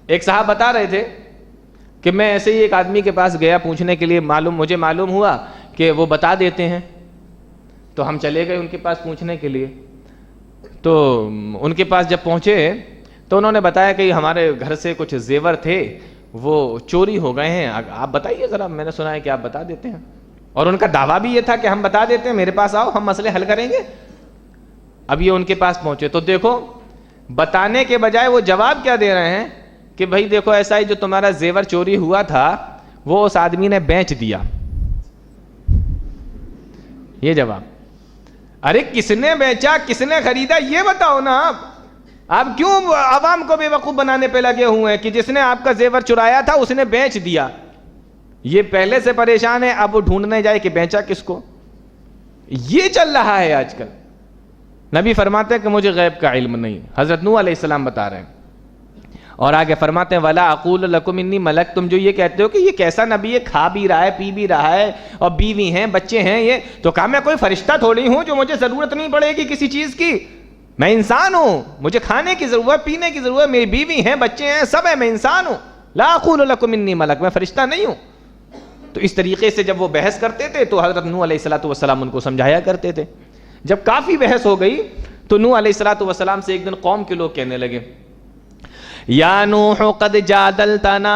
ایک صاحب بتا رہے تھے کہ میں ایسے ہی ایک آدمی کے پاس گیا پوچھنے کے لیے, مجھے معلوم ہوا کہ وہ بتا دیتے ہیں, تو ہم چلے گئے ان کے پاس پوچھنے کے لیے. تو ان کے پاس جب پہنچے تو انہوں نے بتایا کہ ہمارے گھر سے کچھ زیور تھے وہ چوری ہو گئے ہیں, آپ بتائیے ذرا, میں نے سنا ہے کہ آپ بتا دیتے ہیں. اور ان کا دعویٰ بھی یہ تھا کہ ہم بتا دیتے ہیں, میرے پاس آؤ ہم مسئلے حل کریں گے. اب یہ ان کے پاس پہنچے تو دیکھو بتانے کے بجائے وہ جواب کیا دے رہے ہیں کہ بھائی دیکھو ایسا ہی جو تمہارا زیور چوری ہوا تھا وہ اس آدمی نے بیچ دیا. یہ جواب. ارے کس نے بیچا, کس نے خریدا, یہ بتاؤ نا. آپ کیوں عوام کو بے وقوف بنانے پہ لگے ہوئے ہیں کہ جس نے آپ کا زیور چرایا تھا اس نے بیچ دیا. یہ پہلے سے پریشان ہے, اب وہ ڈھونڈنے جائے کہ بیچا کس کو. یہ چل رہا ہے آج کل. نبی فرماتے ہیں کہ مجھے غیب کا علم نہیں. حضرت نوح علیہ السلام بتا رہے ہیں اور آگے فرماتے ہیں وَلَا أَقُولُ لَكُمْ إِنِّي مَلَكٌ، تم جو یہ کہتے ہو کہ یہ کیسا نبی ہے، کھا بھی رہا ہے پی بھی رہا ہے اور بیوی ہیں بچے ہیں، یہ تو کہا میں کوئی فرشتہ تھوڑی ہوں جو مجھے ضرورت نہیں پڑے گی کسی چیز کی، میں انسان ہوں، مجھے کھانے کی ضرورت، پینے کی ضرورت، میری بیوی ہیں بچے ہیں سب ہیں، میں انسان ہوں. لا أقول لكم إني ملک، میں فرشتہ نہیں ہوں. تو اس طریقے سے جب وہ بحث کرتے تھے تو حضرت نوح علیہ السلام ان کو سمجھایا کرتے تھے. جب کافی بحث ہو گئی تو نوح علیہ السلام سے ایک دن قوم کے لوگ کہنے لگے یا نوح قد جادلتنا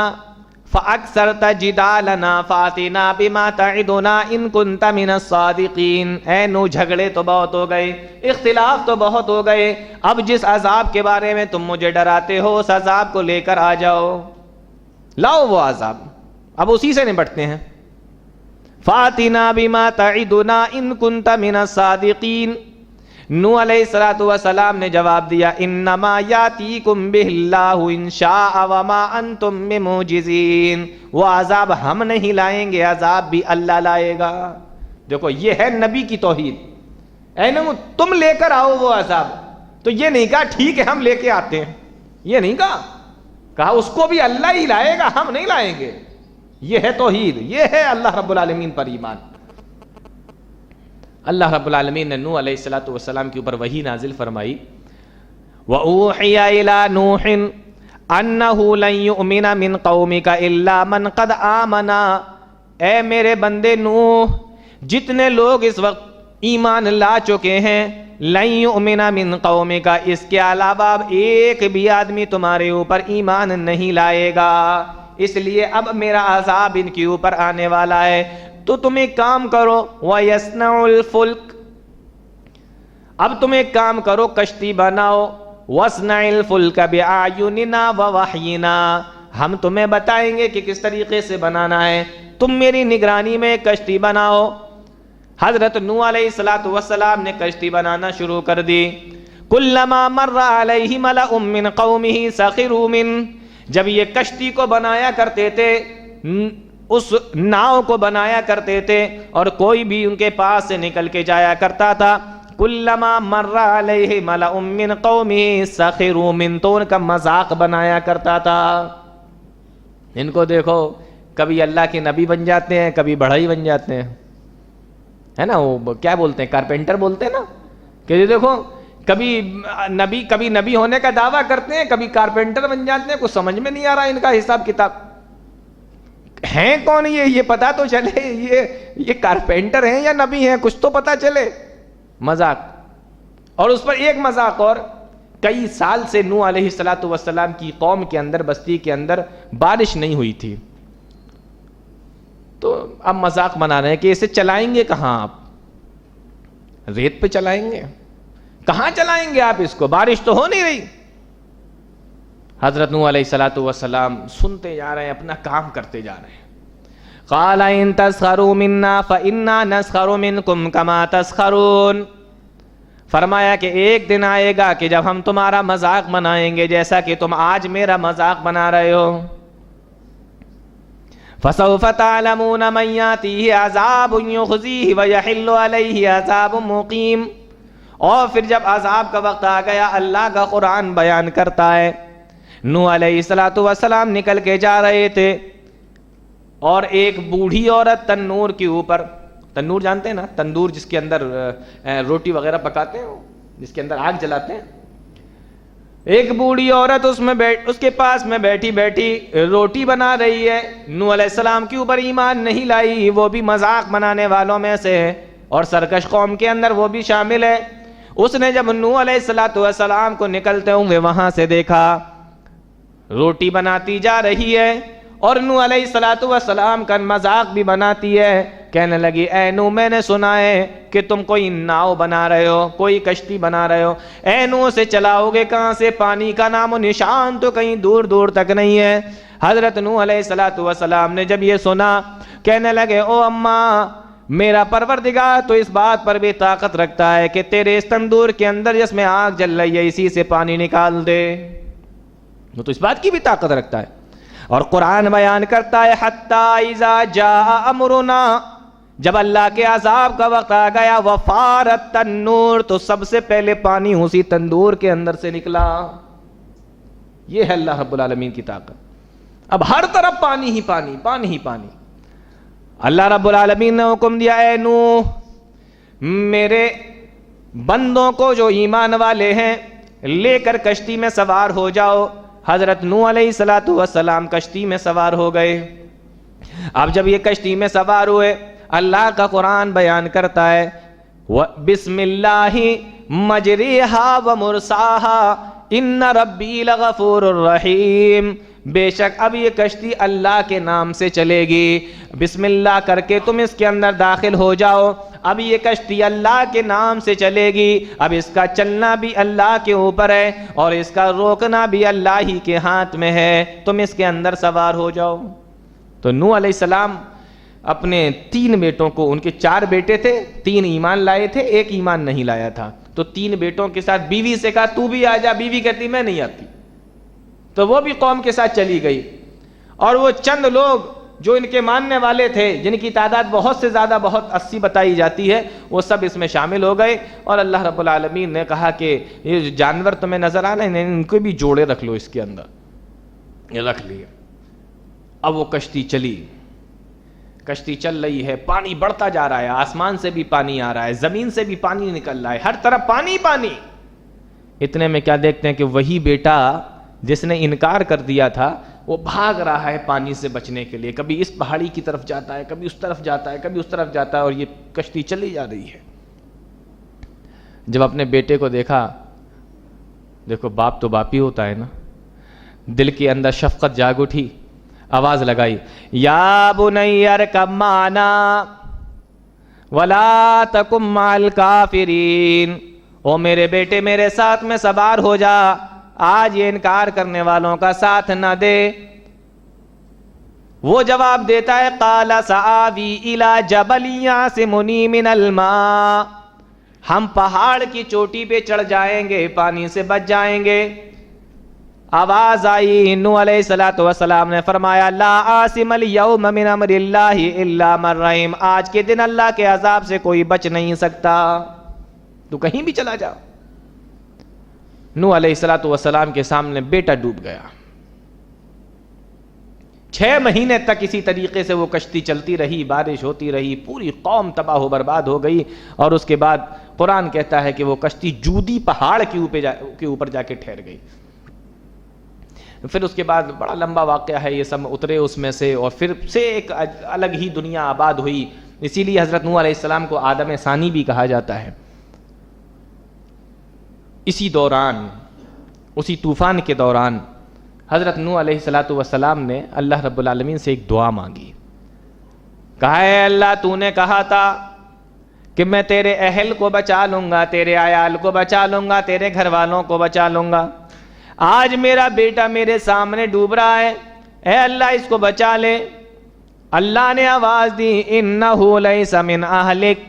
فاکثرت جدالنا فاتنا بما تعدنا ان كنت من الصادقین. اے نوح جھگڑے تو بہت ہو گئے، اختلاف تو بہت ہو گئے، اب جس عذاب کے بارے میں تم مجھے ڈراتے ہو اس عذاب کو لے کر آ جاؤ، لاؤ وہ عذاب، اب اسی سے نپٹتے ہیں. فاتنا بما تعدنا ان كنت من الصادقین. نوح علیہ السلام نے جواب دیا انما یاتیکم بہ اللہ ان شاء وما انتم بمعجزین. وہ عذاب ہم نہیں لائیں گے، عذاب بھی اللہ لائے گا. دیکھو یہ ہے نبی کی توحید. اے نوح تم لے کر آؤ وہ عذاب. تو یہ نہیں کہا ٹھیک ہے ہم لے کے آتے ہیں، یہ نہیں کہا اس کو بھی اللہ ہی لائے گا، ہم نہیں لائیں گے. یہ ہے توحید، یہ ہے اللہ رب العالمین پر ایمان. اللہ رب العالمین نے نوح علیہ السلام کے اوپر وحی نازل فرمائی وَأُوحِيَ إِلَى نُوحٍ أَنَّهُ لَن يُؤْمِنَ مِن قَوْمِكَ إِلَّا مَن قَدْ آمَنَ. اے میرے بندے نوح، جتنے لوگ اس وقت ایمان لا چکے ہیں، لَن يُؤْمِنَ مِن قَوْمِكَ، اس کے علاوہ اب ایک بھی آدمی تمہارے اوپر ایمان نہیں لائے گا، اس لیے اب میرا عذاب ان کے اوپر آنے والا ہے. تو تم ایک کام کرو وَيَصْنَعُ الْفُلْكَ، اب تم ایک کام کرو کشتی بناؤ. وَاصْنَعِ الْفُلْكَ بِأَعْيُنِنَا وَوَحْيِنَا، ہم تمہیں بتائیں گے کہ کس طریقے سے بنانا ہے، تم میری نگرانی میں کشتی بناؤ. حضرت نوح علیہ السلام نے کشتی بنانا شروع کر دی. كُلَّمَا مَرَّ عَلَيْهِ مَلَأٌ مِّن قَوْمِهِ سَخِرُوا مِنْهُ. جب یہ کشتی کو بنایا کرتے تھے، اس ناؤ کو بنایا کرتے تھے اور کوئی بھی ان کے پاس سے نکل کے جایا کرتا تھا، کلما مر علیہ ملأ من قومہ سخروا منہ، تو ان کا مذاق بنایا کرتا تھا. ان کو دیکھو کبھی اللہ کے نبی بن جاتے ہیں، کبھی بڑھئی بن جاتے ہیں، ہے نا، وہ کیا بولتے ہیں، کارپینٹر بولتے ہیں نا، کہ دیکھو کبھی نبی ہونے کا دعویٰ کرتے ہیں، کبھی کارپینٹر بن جاتے ہیں. کچھ سمجھ میں نہیں آ رہا ان کا حساب کتاب. ہیں کون یہ پتا تو چلے، یہ کارپینٹر ہیں یا نبی ہیں، کچھ تو پتا چلے. مذاق. اور اس پر ایک مذاق اور، کئی سال سے نوح علیہ السلام کی قوم کے اندر، بستی کے اندر بارش نہیں ہوئی تھی. تو اب مذاق بنا رہے ہیں کہ اسے چلائیں گے کہاں، آپ ریت پہ چلائیں گے، کہاں چلائیں گے آپ اس کو، بارش تو ہو نہیں رہی. حضرت نوح علیہ السلام سنتے جا رہے ہیں، اپنا کام کرتے جا رہے ہیں. قال ان تسخروا منا فإنا نسخر منكم كما تسخرون. فرمایا کہ ایک دن آئے گا کہ جب ہم تمہارا مذاق بنائیں گے جیسا کہ تم آج میرا مذاق بنا رہے ہو. فسوف تعلمون من يأتيه عذاب يخزيه ويحل عليه عذاب مقيم. اور پھر جب عذاب کا وقت آ گیا، اللہ کا قرآن بیان کرتا ہے، نوح علیہ السلام نکل کے جا رہے تھے اور ایک بوڑھی عورت تنور کے اوپر، تنور جانتے ہیں نا، تندور جس کے اندر روٹی وغیرہ پکاتے ہیں، جس کے اندر آگ جلاتے ہیں. ایک بوڑھی عورت اس کے پاس میں بیٹھی روٹی بنا رہی ہے. نوح علیہ السلام کے اوپر ایمان نہیں لائی، وہ بھی مذاق بنانے والوں میں سے ہے اور سرکش قوم کے اندر وہ بھی شامل ہے. اس نے جب نوح علیہ السلام کو نکلتے ہوئے وہاں سے دیکھا، روٹی بناتی جا رہی ہے اور نوح علیہ السلام کا مذاق بھی بناتی ہے. کہنے لگی اے نوح، میں نے سنا ہے کہ تم کوئی ناؤ بنا رہے ہو، کوئی کشتی بنا رہے ہو. اے نوح سے چلاؤ گے کہاں سے، پانی کا نام و نشان تو کہیں دور دور تک نہیں ہے. حضرت نوح علیہ السلام نے جب یہ سنا، کہنے لگے او اماں، میرا پروردگار تو اس بات پر بھی طاقت رکھتا ہے کہ تیرے اس تندور کے اندر جس میں آگ جل رہی ہے اسی سے پانی نکال دے. وہ تو اس بات کی بھی طاقت رکھتا ہے. اور قرآن بیان کرتا ہے حتی اذا جاء امرنا، جب اللہ کے عذاب کا وقت آ گیا، وفارت تنور، تو سب سے پہلے پانی اسی تندور کے اندر سے نکلا. یہ ہے اللہ رب العالمین کی طاقت. اب ہر طرف پانی ہی پانی، پانی ہی پانی. اللہ رب العالمین نے حکم دیا اے نوح میرے بندوں کو جو ایمان والے ہیں لے کر کشتی میں سوار ہو جاؤ. حضرت نوح علیہ الصلوۃ والسلام کشتی میں سوار ہو گئے. اب جب یہ کشتی میں سوار ہوئے اللہ کا قرآن بیان کرتا ہے بسم اللہ مجریہا و مرساہا ان ربی لغفور الرحیم. بے شک اب یہ کشتی اللہ کے نام سے چلے گی. بسم اللہ کر کے تم اس کے اندر داخل ہو جاؤ. اب یہ کشتی اللہ کے نام سے چلے گی. اب اس کا چلنا بھی اللہ کے اوپر ہے اور اس کا روکنا بھی اللہ ہی کے ہاتھ میں ہے. تم اس کے اندر سوار ہو جاؤ. تو نوح علیہ السلام اپنے 3 بیٹوں کو، ان کے 4 بیٹے تھے، 3 ایمان لائے تھے، 1 ایمان نہیں لایا تھا. تو 3 بیٹوں کے ساتھ بیوی سے کہا تو بھی آ جا. بیوی کہتی میں نہیں آتی. تو وہ بھی قوم کے ساتھ چلی گئی. اور وہ چند لوگ جو ان کے ماننے والے تھے جن کی تعداد بہت سے زیادہ، بہت 80 بتائی جاتی ہے، وہ سب اس میں شامل ہو گئے. اور اللہ رب العالمین نے کہا کہ یہ جانور تمہیں نظر آ رہے ہیں ان کو بھی جوڑے رکھ لو اس کے اندر. یہ رکھ لیے. اب وہ کشتی چلی. کشتی چل رہی ہے، پانی بڑھتا جا رہا ہے، آسمان سے بھی پانی آ رہا ہے، زمین سے بھی پانی نکل رہا ہے، ہر طرف پانی پانی. اتنے میں کیا دیکھتے ہیں کہ وہی بیٹا جس نے انکار کر دیا تھا وہ بھاگ رہا ہے پانی سے بچنے کے لیے. کبھی اس پہاڑی کی طرف جاتا ہے، کبھی اس طرف جاتا ہے، کبھی اس طرف جاتا ہے، اور یہ کشتی چلی جا رہی ہے. جب اپنے بیٹے کو دیکھا، دیکھو باپ تو باپ ہی ہوتا ہے نا، دل کے اندر شفقت جاگ اٹھی. آواز لگائی یا بنی ارکب معنا ولا تکن مع الکافرین. او میرے بیٹے میرے ساتھ میں سوار ہو جا، آج یہ انکار کرنے والوں کا ساتھ نہ دے. وہ جواب دیتا ہے قال سآوی الی جبل یعصمنی من الماء. ہم پہاڑ کی چوٹی پہ چڑھ جائیں گے، پانی سے بچ جائیں گے. آواز آئی. نوح علیہ الصلوۃ والسلام نے فرمایا لا عاصم اليوم من امر اللہ الا من رحم. آج کے دن اللہ کے عذاب سے کوئی بچ نہیں سکتا، تو کہیں بھی چلا جا. نوح علیہ الصلوۃ والسلام کے سامنے بیٹا ڈوب گیا. 6 مہینے تک اسی طریقے سے وہ کشتی چلتی رہی، بارش ہوتی رہی، پوری قوم تباہ و برباد ہو گئی. اور اس کے بعد قرآن کہتا ہے کہ وہ کشتی جودی پہاڑ کے اوپر جا کے ٹھہر گئی. پھر اس کے بعد بڑا لمبا واقعہ ہے، یہ سب اترے اس میں سے اور پھر سے ایک الگ ہی دنیا آباد ہوئی. اسی لیے حضرت نوح علیہ السلام کو آدم ثانی بھی کہا جاتا ہے. اسی دوران، اسی طوفان کے دوران حضرت نوح علیہ الصلوۃ والسلام نے اللہ رب العالمین سے ایک دعا مانگی. کہا اے اللہ تو نے کہا تھا کہ میں تیرے اہل کو بچا لوں گا، تیرے عیال کو بچا لوں گا، تیرے گھر والوں کو بچا لوں گا. آج میرا بیٹا میرے سامنے ڈوب رہا ہے، اے اللہ اس کو بچا لے. اللہ نے آواز دی انہ لیس من اہلک.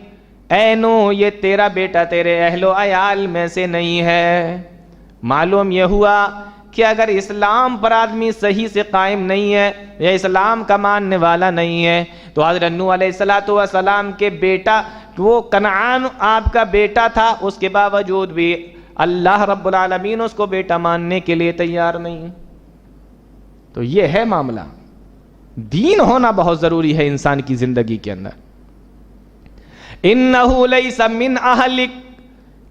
اے نوح یہ تیرا بیٹا تیرے اہل و عیال میں سے نہیں ہے. معلوم یہ ہوا کہ اگر اسلام پر آدمی صحیح سے قائم نہیں ہے یا اسلام کا ماننے والا نہیں ہے تو حضرت نوح علیہ الصلوۃ والسلام کے بیٹا وہ کنعان آپ کا بیٹا تھا، اس کے باوجود بھی اللہ رب العالمین اس کو بیٹا ماننے کے لیے تیار نہیں. تو یہ ہے معاملہ. دین ہونا بہت ضروری ہے انسان کی زندگی کے اندر. انہ لیس من اہلک.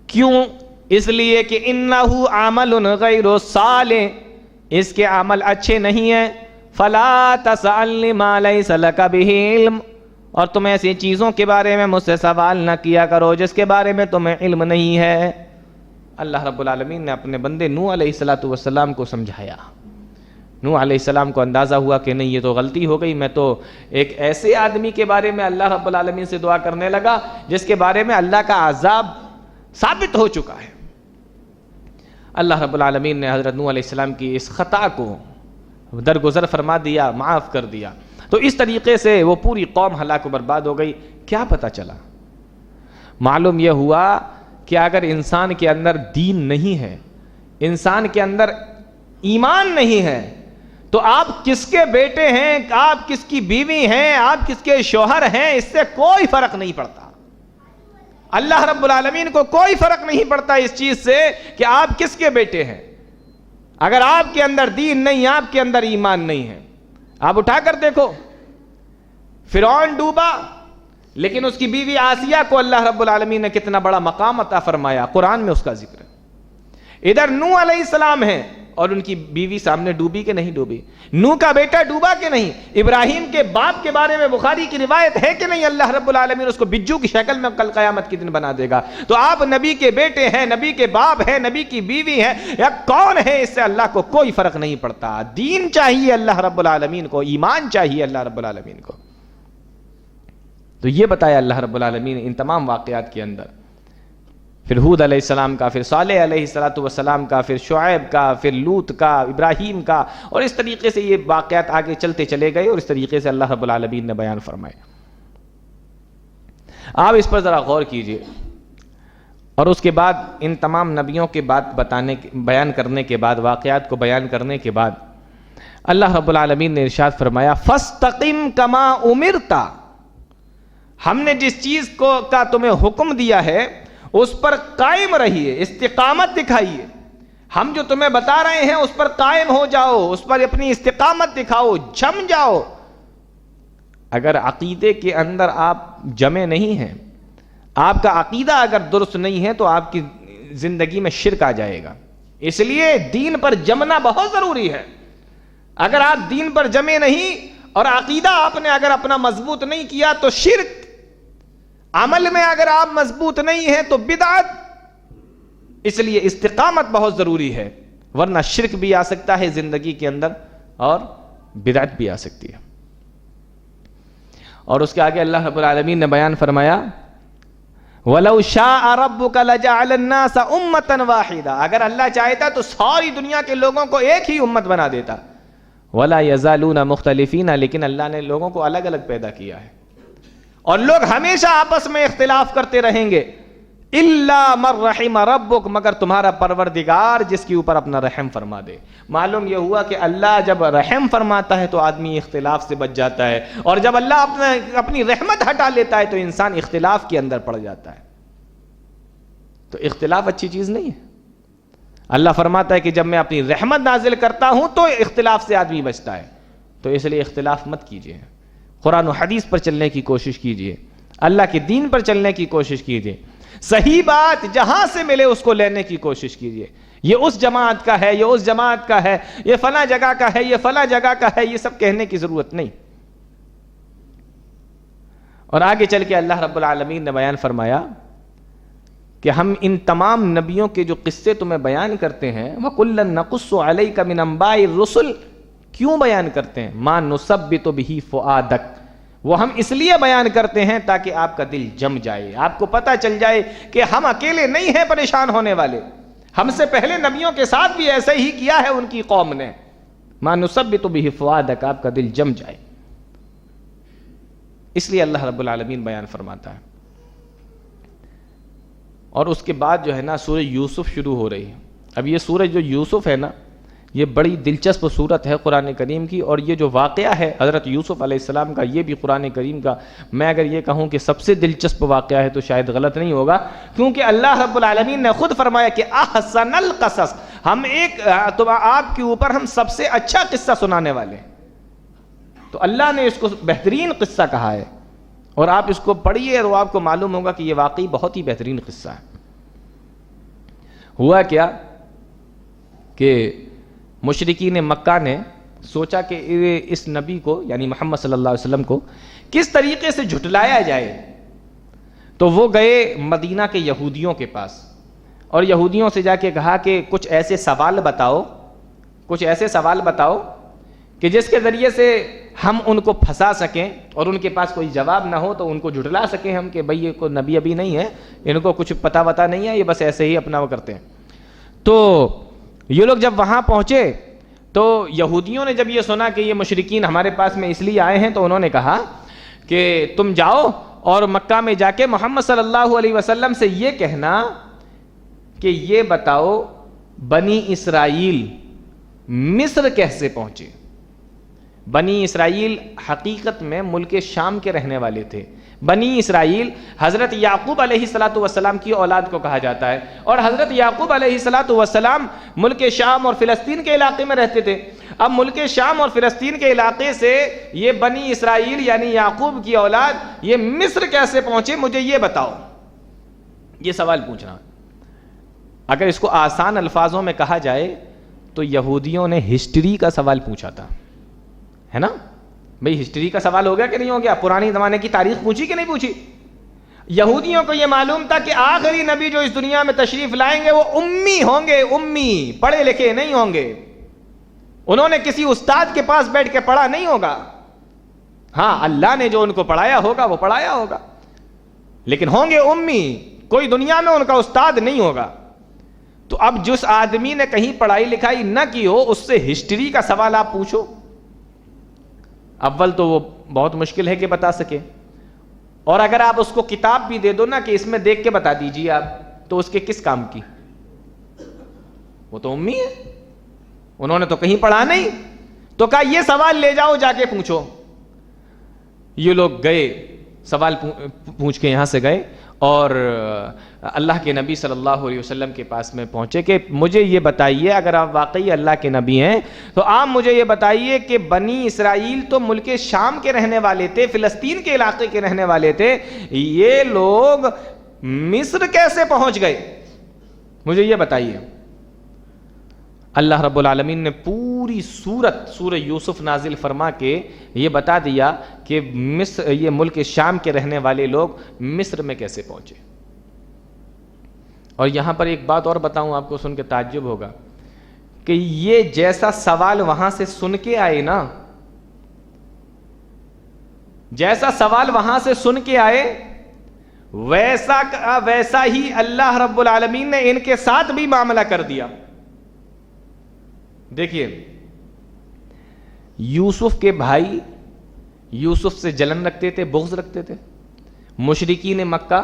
کیوں؟ اس لیے کہ انہ عمل غیر صالح، اس کے عمل اچھے نہیں ہیں. فلا تسألنی ما لیس لک بہ علم. اور تم ایسی چیزوں کے بارے میں مجھ سے سوال نہ کیا کرو جس کے بارے میں تمہیں علم نہیں ہے. اللہ رب العالمین نے اپنے بندے نوح علیہ الصلوۃ والسلام کو سمجھایا. نوح علیہ السلام کو اندازہ ہوا کہ نہیں یہ تو غلطی ہو گئی، میں تو ایک ایسے آدمی کے بارے میں اللہ رب العالمین سے دعا کرنے لگا جس کے بارے میں اللہ کا عذاب ثابت ہو چکا ہے. اللہ رب العالمین نے حضرت نوح علیہ السلام کی اس خطا کو درگزر فرما دیا، معاف کر دیا. تو اس طریقے سے وہ پوری قوم ہلاک و برباد ہو گئی. کیا پتہ چلا؟ معلوم یہ ہوا کہ اگر انسان کے اندر دین نہیں ہے، انسان کے اندر ایمان نہیں ہے، تو آپ کس کے بیٹے ہیں، آپ کس کی بیوی ہیں، آپ کس کے شوہر ہیں، اس سے کوئی فرق نہیں پڑتا. اللہ رب العالمین کو کوئی فرق نہیں پڑتا اس چیز سے کہ آپ کس کے بیٹے ہیں. اگر آپ کے اندر دین نہیں، آپ کے اندر ایمان نہیں ہے، آپ اٹھا کر دیکھو، فرعون ڈوبا لیکن اس کی بیوی آسیہ کو اللہ رب العالمین نے کتنا بڑا مقام عطا فرمایا، قرآن میں اس کا ذکر ہے۔ ادھر نوح علیہ السلام ہے اور ان کی بیوی سامنے ڈوبی کہ نہیں ڈوبی، نوح کا بیٹا ڈوبا کہ نہیں، ابراہیم کے باپ کے بارے میں بخاری کی روایت ہے کہ نہیں، اللہ رب العالمین اس کو بجو کی شکل میں کل قیامت کے دن بنا دے گا۔ تو آپ نبی کے بیٹے ہیں، نبی کے باپ ہیں، نبی کی بیوی ہیں، یا کون ہے، اس سے اللہ کو کوئی فرق نہیں پڑتا۔ دین چاہیے اللہ رب العالمین کو، ایمان چاہیے اللہ رب العالمین کو۔ تو یہ بتایا اللہ رب العالمین ان تمام واقعات کے اندر، پھر ہود علیہ السلام کا، پھر صالح علیہ السلام کا، پھر شعیب کا، پھر لوط کا، ابراہیم کا، اور اس طریقے سے یہ واقعات آگے چلتے چلے گئے اور اس طریقے سے اللہ رب العالمین نے بیان فرمائے۔ آپ اس پر ذرا غور کیجئے، اور اس کے بعد ان تمام نبیوں کے بات بیان کرنے کے بعد، واقعات کو بیان کرنے کے بعد اللہ رب العالمین نے ارشاد فرمایا فَاسْتَقِمْ كَمَا أُمِرْتَ، ہم نے جس چیز کا تمہیں حکم دیا ہے اس پر قائم رہیے، استقامت دکھائیے۔ ہم جو تمہیں بتا رہے ہیں اس پر قائم ہو جاؤ، اس پر اپنی استقامت دکھاؤ، جم جاؤ۔ اگر عقیدے کے اندر آپ جمے نہیں ہیں، آپ کا عقیدہ اگر درست نہیں ہے تو آپ کی زندگی میں شرک آ جائے گا۔ اس لیے دین پر جمنا بہت ضروری ہے۔ اگر آپ دین پر جمے نہیں اور عقیدہ آپ نے اگر اپنا مضبوط نہیں کیا تو شرک، عمل میں اگر آپ مضبوط نہیں ہیں تو بدعت۔ اس لیے استقامت بہت ضروری ہے، ورنہ شرک بھی آ سکتا ہے زندگی کے اندر اور بدعت بھی آ سکتی ہے۔ اور اس کے آگے اللہ رب العالمین نے بیان فرمایا وَلَوْ شَاءَ رَبُّكَ لَجَعَلَ النَّاسَ أُمَّةً وَاحِدَةً، اگر اللہ چاہتا تو ساری دنیا کے لوگوں کو ایک ہی امت بنا دیتا۔ وَلَا يَزَالُونَ مُخْتَلِفِينَ، لیکن اللہ نے لوگوں کو الگ الگ پیدا کیا ہے اور لوگ ہمیشہ آپس میں اختلاف کرتے رہیں گے۔ إِلَّا مَن رَحِمَ رَبُّكَ، مگر تمہارا پروردگار جس کے اوپر اپنا رحم فرما دے۔ معلوم یہ ہوا کہ اللہ جب رحم فرماتا ہے تو آدمی اختلاف سے بچ جاتا ہے، اور جب اللہ اپنی رحمت ہٹا لیتا ہے تو انسان اختلاف کے اندر پڑ جاتا ہے۔ تو اختلاف اچھی چیز نہیں ہے۔ اللہ فرماتا ہے کہ جب میں اپنی رحمت نازل کرتا ہوں تو اختلاف سے آدمی بچتا ہے۔ تو اس لیے اختلاف مت کیجیے، قرآن و حدیث پر چلنے کی کوشش کیجیے، اللہ کے دین پر چلنے کی کوشش کیجیے، صحیح بات جہاں سے ملے اس کو لینے کی کوشش کیجیے۔ یہ اس جماعت کا ہے، یہ اس جماعت کا ہے، یہ فلاں جگہ کا ہے، یہ فلاں جگہ کا ہے، یہ سب کہنے کی ضرورت نہیں۔ اور آگے چل کے اللہ رب العالمین نے بیان فرمایا کہ ہم ان تمام نبیوں کے جو قصے تمہیں بیان کرتے ہیں وَكُلًّا نَقُصُّ عَلَيْكَ مِنْ أَنْبَاءِ الرُّسُلِ، کیوں بیان کرتے ہیں؟ مَا نُثَبِّتُ بِهِ فُؤَادَكَ، وہ ہم اس لیے بیان کرتے ہیں تاکہ آپ کا دل جم جائے، آپ کو پتہ چل جائے کہ ہم اکیلے نہیں ہیں پریشان ہونے والے، ہم سے پہلے نبیوں کے ساتھ بھی ایسا ہی کیا ہے ان کی قوم نے۔ مَا نُثَبِّتُ بِهِ فُؤَادَكَ، آپ کا دل جم جائے، اس لیے اللہ رب العالمین بیان فرماتا ہے۔ اور اس کے بعد جو ہے نا سورہ یوسف شروع ہو رہی ہے۔ اب یہ سورہ جو یوسف ہے نا، یہ بڑی دلچسپ صورت ہے قرآن کریم کی، اور یہ جو واقعہ ہے حضرت یوسف علیہ السلام کا، یہ بھی قرآن کریم کا میں اگر یہ کہوں کہ سب سے دلچسپ واقعہ ہے تو شاید غلط نہیں ہوگا، کیونکہ اللہ رب العالمین نے خود فرمایا کہ احسن القصص، ہم آپ کے اوپر ہم سب سے اچھا قصہ سنانے والے ہیں۔ تو اللہ نے اس کو بہترین قصہ کہا ہے، اور آپ اس کو پڑھیے اور آپ کو معلوم ہوگا کہ یہ واقعی بہت ہی بہترین قصہ ہے۔ ہوا کیا کہ مشرکین مکہ نے سوچا کہ اس نبی کو یعنی محمد صلی اللہ علیہ وسلم کو کس طریقے سے جھٹلایا جائے، تو وہ گئے مدینہ کے یہودیوں کے پاس اور یہودیوں سے جا کے کہا کہ کچھ ایسے سوال بتاؤ کہ جس کے ذریعے سے ہم ان کو پھنسا سکیں اور ان کے پاس کوئی جواب نہ ہو تو ان کو جھٹلا سکیں ہم کہ بھئی یہ کوئی نبی ابھی نہیں ہے، ان کو کچھ پتہ وتا نہیں ہے، یہ بس ایسے ہی اپنا وہ کرتے ہیں۔ تو یہ لوگ جب وہاں پہنچے تو یہودیوں نے جب یہ سنا کہ یہ مشرکین ہمارے پاس میں اس لیے آئے ہیں تو انہوں نے کہا کہ تم جاؤ اور مکہ میں جا کے محمد صلی اللہ علیہ وسلم سے یہ کہنا کہ یہ بتاؤ بنی اسرائیل مصر کیسے پہنچے۔ بنی اسرائیل حقیقت میں ملک شام کے رہنے والے تھے، بنی اسرائیل حضرت یعقوب علیہ السلام کی اولاد کو کہا جاتا ہے، اور حضرت یعقوب علیہ السلام ملک شام اور فلسطین کے علاقے میں رہتے تھے۔ اب ملک شام اور فلسطین کے علاقے سے یہ بنی اسرائیل یعنی یعقوب کی اولاد یہ مصر کیسے پہنچے، مجھے یہ بتاؤ۔ یہ سوال پوچھنا، اگر اس کو آسان الفاظوں میں کہا جائے تو یہودیوں نے ہسٹری کا سوال پوچھا تھا، ہے نا؟ بھئی ہسٹری کا سوال ہو گیا کہ نہیں ہو گیا؟ پرانے زمانے کی تاریخ پوچھی کہ نہیں پوچھی؟ یہودیوں کو یہ معلوم تھا کہ آخری نبی جو اس دنیا میں تشریف لائیں گے وہ امی ہوں گے، امی، پڑھے لکھے نہیں ہوں گے، انہوں نے کسی استاد کے پاس بیٹھ کے پڑھا نہیں ہوگا، ہاں اللہ نے جو ان کو پڑھایا ہوگا وہ پڑھایا ہوگا، لیکن ہوں گے امی، کوئی دنیا میں ان کا استاد نہیں ہوگا۔ تو اب جس آدمی نے کہیں پڑھائی لکھائی نہ کی ہو اس سے ہسٹری کا سوال آپ پوچھو، اول تو وہ بہت مشکل ہے کہ بتا سکے، اور اگر آپ اس کو کتاب بھی دے دو نا کہ اس میں دیکھ کے بتا دیجیے آپ، تو اس کے کس کام کی؟ وہ تو امی ہے، انہوں نے تو کہیں پڑھا نہیں، تو کہا یہ سوال لے جاؤ جا کے پوچھو۔ یہ لوگ گئے، سوال پوچھ کے یہاں سے گئے اور اللہ کے نبی صلی اللہ علیہ وسلم کے پاس میں پہنچے کہ مجھے یہ بتائیے، اگر آپ واقعی اللہ کے نبی ہیں تو آپ مجھے یہ بتائیے کہ بنی اسرائیل تو ملک شام کے رہنے والے تھے، فلسطین کے علاقے کے رہنے والے تھے، یہ لوگ مصر کیسے پہنچ گئے؟ مجھے یہ بتائیے۔ اللہ رب العالمین نے پوری سورہ یوسف نازل فرما کے یہ بتا دیا کہ مصر، یہ ملک شام کے رہنے والے لوگ مصر میں کیسے پہنچے۔ اور یہاں پر ایک بات اور بتاؤں آپ کو، سن کے تعجب ہوگا کہ یہ جیسا سوال وہاں سے سن کے آئے نا، جیسا سوال وہاں سے سن کے آئے ویسا ہی اللہ رب العالمین نے ان کے ساتھ بھی معاملہ کر دیا۔ دیکھیے، یوسف کے بھائی یوسف سے جلن رکھتے تھے، بغض رکھتے تھے، مشرکین مکہ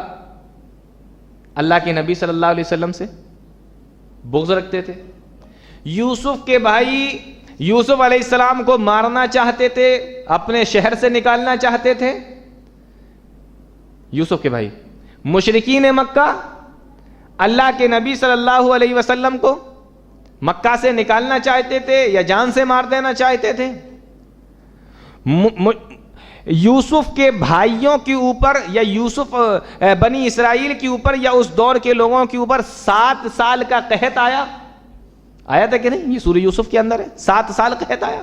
اللہ کے نبی صلی اللہ علیہ وسلم سے بغض رکھتے تھے، یوسف کے بھائی یوسف علیہ السلام کو مارنا چاہتے تھے، اپنے شہر سے نکالنا چاہتے تھے۔ یوسف کے بھائی مشرکین مکہ اللہ کے نبی صلی اللہ علیہ وسلم کو مکہ سے نکالنا چاہتے تھے یا جان سے مار دینا چاہتے تھے۔ یوسف کے بھائیوں کے اوپر یا یوسف بنی اسرائیل کے اوپر یا اس دور کے لوگوں کے اوپر 7 سال کا قحط آیا تھا کہ نہیں؟ یہ سورہ یوسف کے اندر ہے، 7 سال قحط آیا۔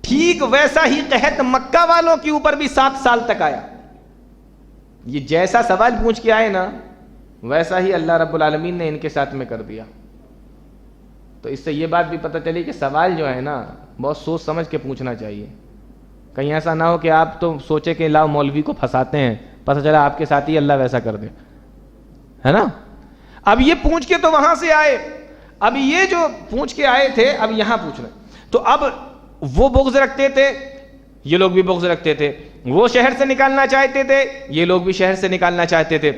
ٹھیک ویسا ہی قحط مکہ والوں کے اوپر بھی 7 سال تک آیا۔ یہ جیسا سوال پوچھ کے آئے نا ویسا ہی اللہ رب العالمین نے ان کے ساتھ میں کر دیا۔ تو اس سے یہ بات بھی پتہ چلی کہ سوال جو ہے نا بہت سوچ سمجھ کے پوچھنا چاہیے، کہیں ایسا نہ ہو کہ آپ تو سوچے کہ لاؤ مولوی کو پھنساتے ہیں، پتہ چلا آپ کے ساتھ ہی اللہ ویسا کر دے، ہے نا؟ اب یہ پوچھ کے تو وہاں سے آئے، اب یہ جو پوچھ کے آئے تھے اب یہاں پوچھ رہے، تو اب وہ بغض رکھتے تھے، یہ لوگ بھی بغض رکھتے تھے، وہ شہر سے نکالنا چاہتے تھے، یہ لوگ بھی شہر سے نکالنا چاہتے تھے۔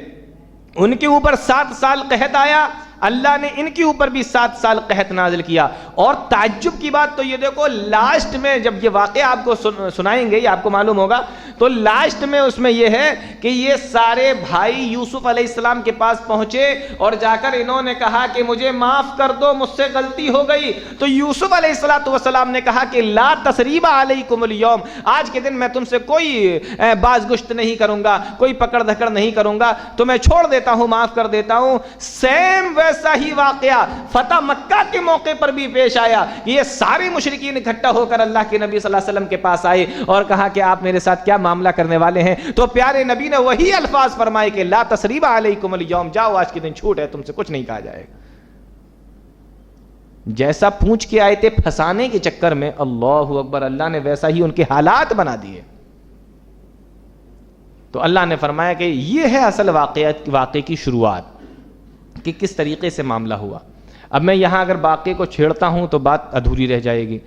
ان کے اوپر 7 سال قحط آیا، اللہ نے ان کے اوپر بھی 7 سال قحط نازل کیا۔ اور تعجب کی بات تو یہ دیکھو، لاسٹ میں جب یہ واقعہ آپ کو سنائیں گے، یہ آپ کو معلوم ہوگا، تو لاسٹ میں اس میں یہ ہے کہ یہ سارے بھائی یوسف علیہ السلام کے پاس پہنچے اور جا کر انہوں نے کہا کہ مجھے معاف کر دو، مجھ سے غلطی ہو گئی۔ تو یوسف علیہ السلام نے کہا کہ لا تثریب علیکم اليوم، آج کے دن میں تم سے کوئی بازگشت نہیں کروں گا، کوئی پکڑ دھکڑ نہیں کروں گا، تو میں چھوڑ دیتا ہوں، معاف کر دیتا ہوں۔ سیم ویسا ہی واقعہ فتح مکہ کے موقع پر بھی پیش آیا۔ یہ سارے مشرکین اکٹھا ہو کر اللہ کے نبی صلی اللہ علیہ وسلم کے پاس آئے اور کہا کہ آپ میرے ساتھ کیا معاملہ کرنے والے ہیں؟ تو پیارے نبی نے وہی الفاظ فرمائے کہ لا تثریب علیکم اليوم، جاؤ آج کے دن چھوٹ ہے، تم سے کچھ نہیں کہا جائے گا۔ جیسا پوچھ کے آئے تھے پھنسانے کے چکر میں، اللہ اکبر، اللہ نے ویسا ہی ان کے حالات بنا دیے۔ تو اللہ نے فرمایا کہ یہ ہے اصل واقعے کی شروعات کہ کس طریقے سے معاملہ ہوا۔ اب میں یہاں اگر واقعے کو چھیڑتا ہوں تو بات ادھوری رہ جائے گی،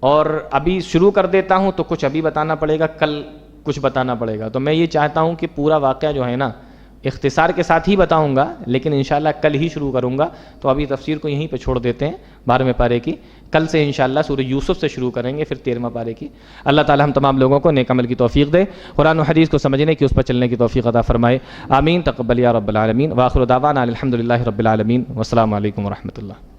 اور ابھی شروع کر دیتا ہوں تو کچھ ابھی بتانا پڑے گا، کل کچھ بتانا پڑے گا۔ تو میں یہ چاہتا ہوں کہ پورا واقعہ جو ہے نا اختصار کے ساتھ ہی بتاؤں گا، لیکن انشاءاللہ کل ہی شروع کروں گا. تو ابھی تفسیر کو یہیں پہ چھوڑ دیتے ہیں 12ویں پارے کی. کل سے انشاءاللہ سورہ یوسف سے شروع کریں گے، پھر 13واں پارے کی. اللہ تعالی ہم تمام لوگوں کو نیک عمل کی توفیق دے، قرآن و حدیث کو سمجھنے کی، اس پر چلنے کی توفیق عطا فرمائے. آمین. تقبل یا رب العالمین. وآخر دعوانا الحمدللہ رب العالمین. والسلام علیکم ورحمۃ اللہ.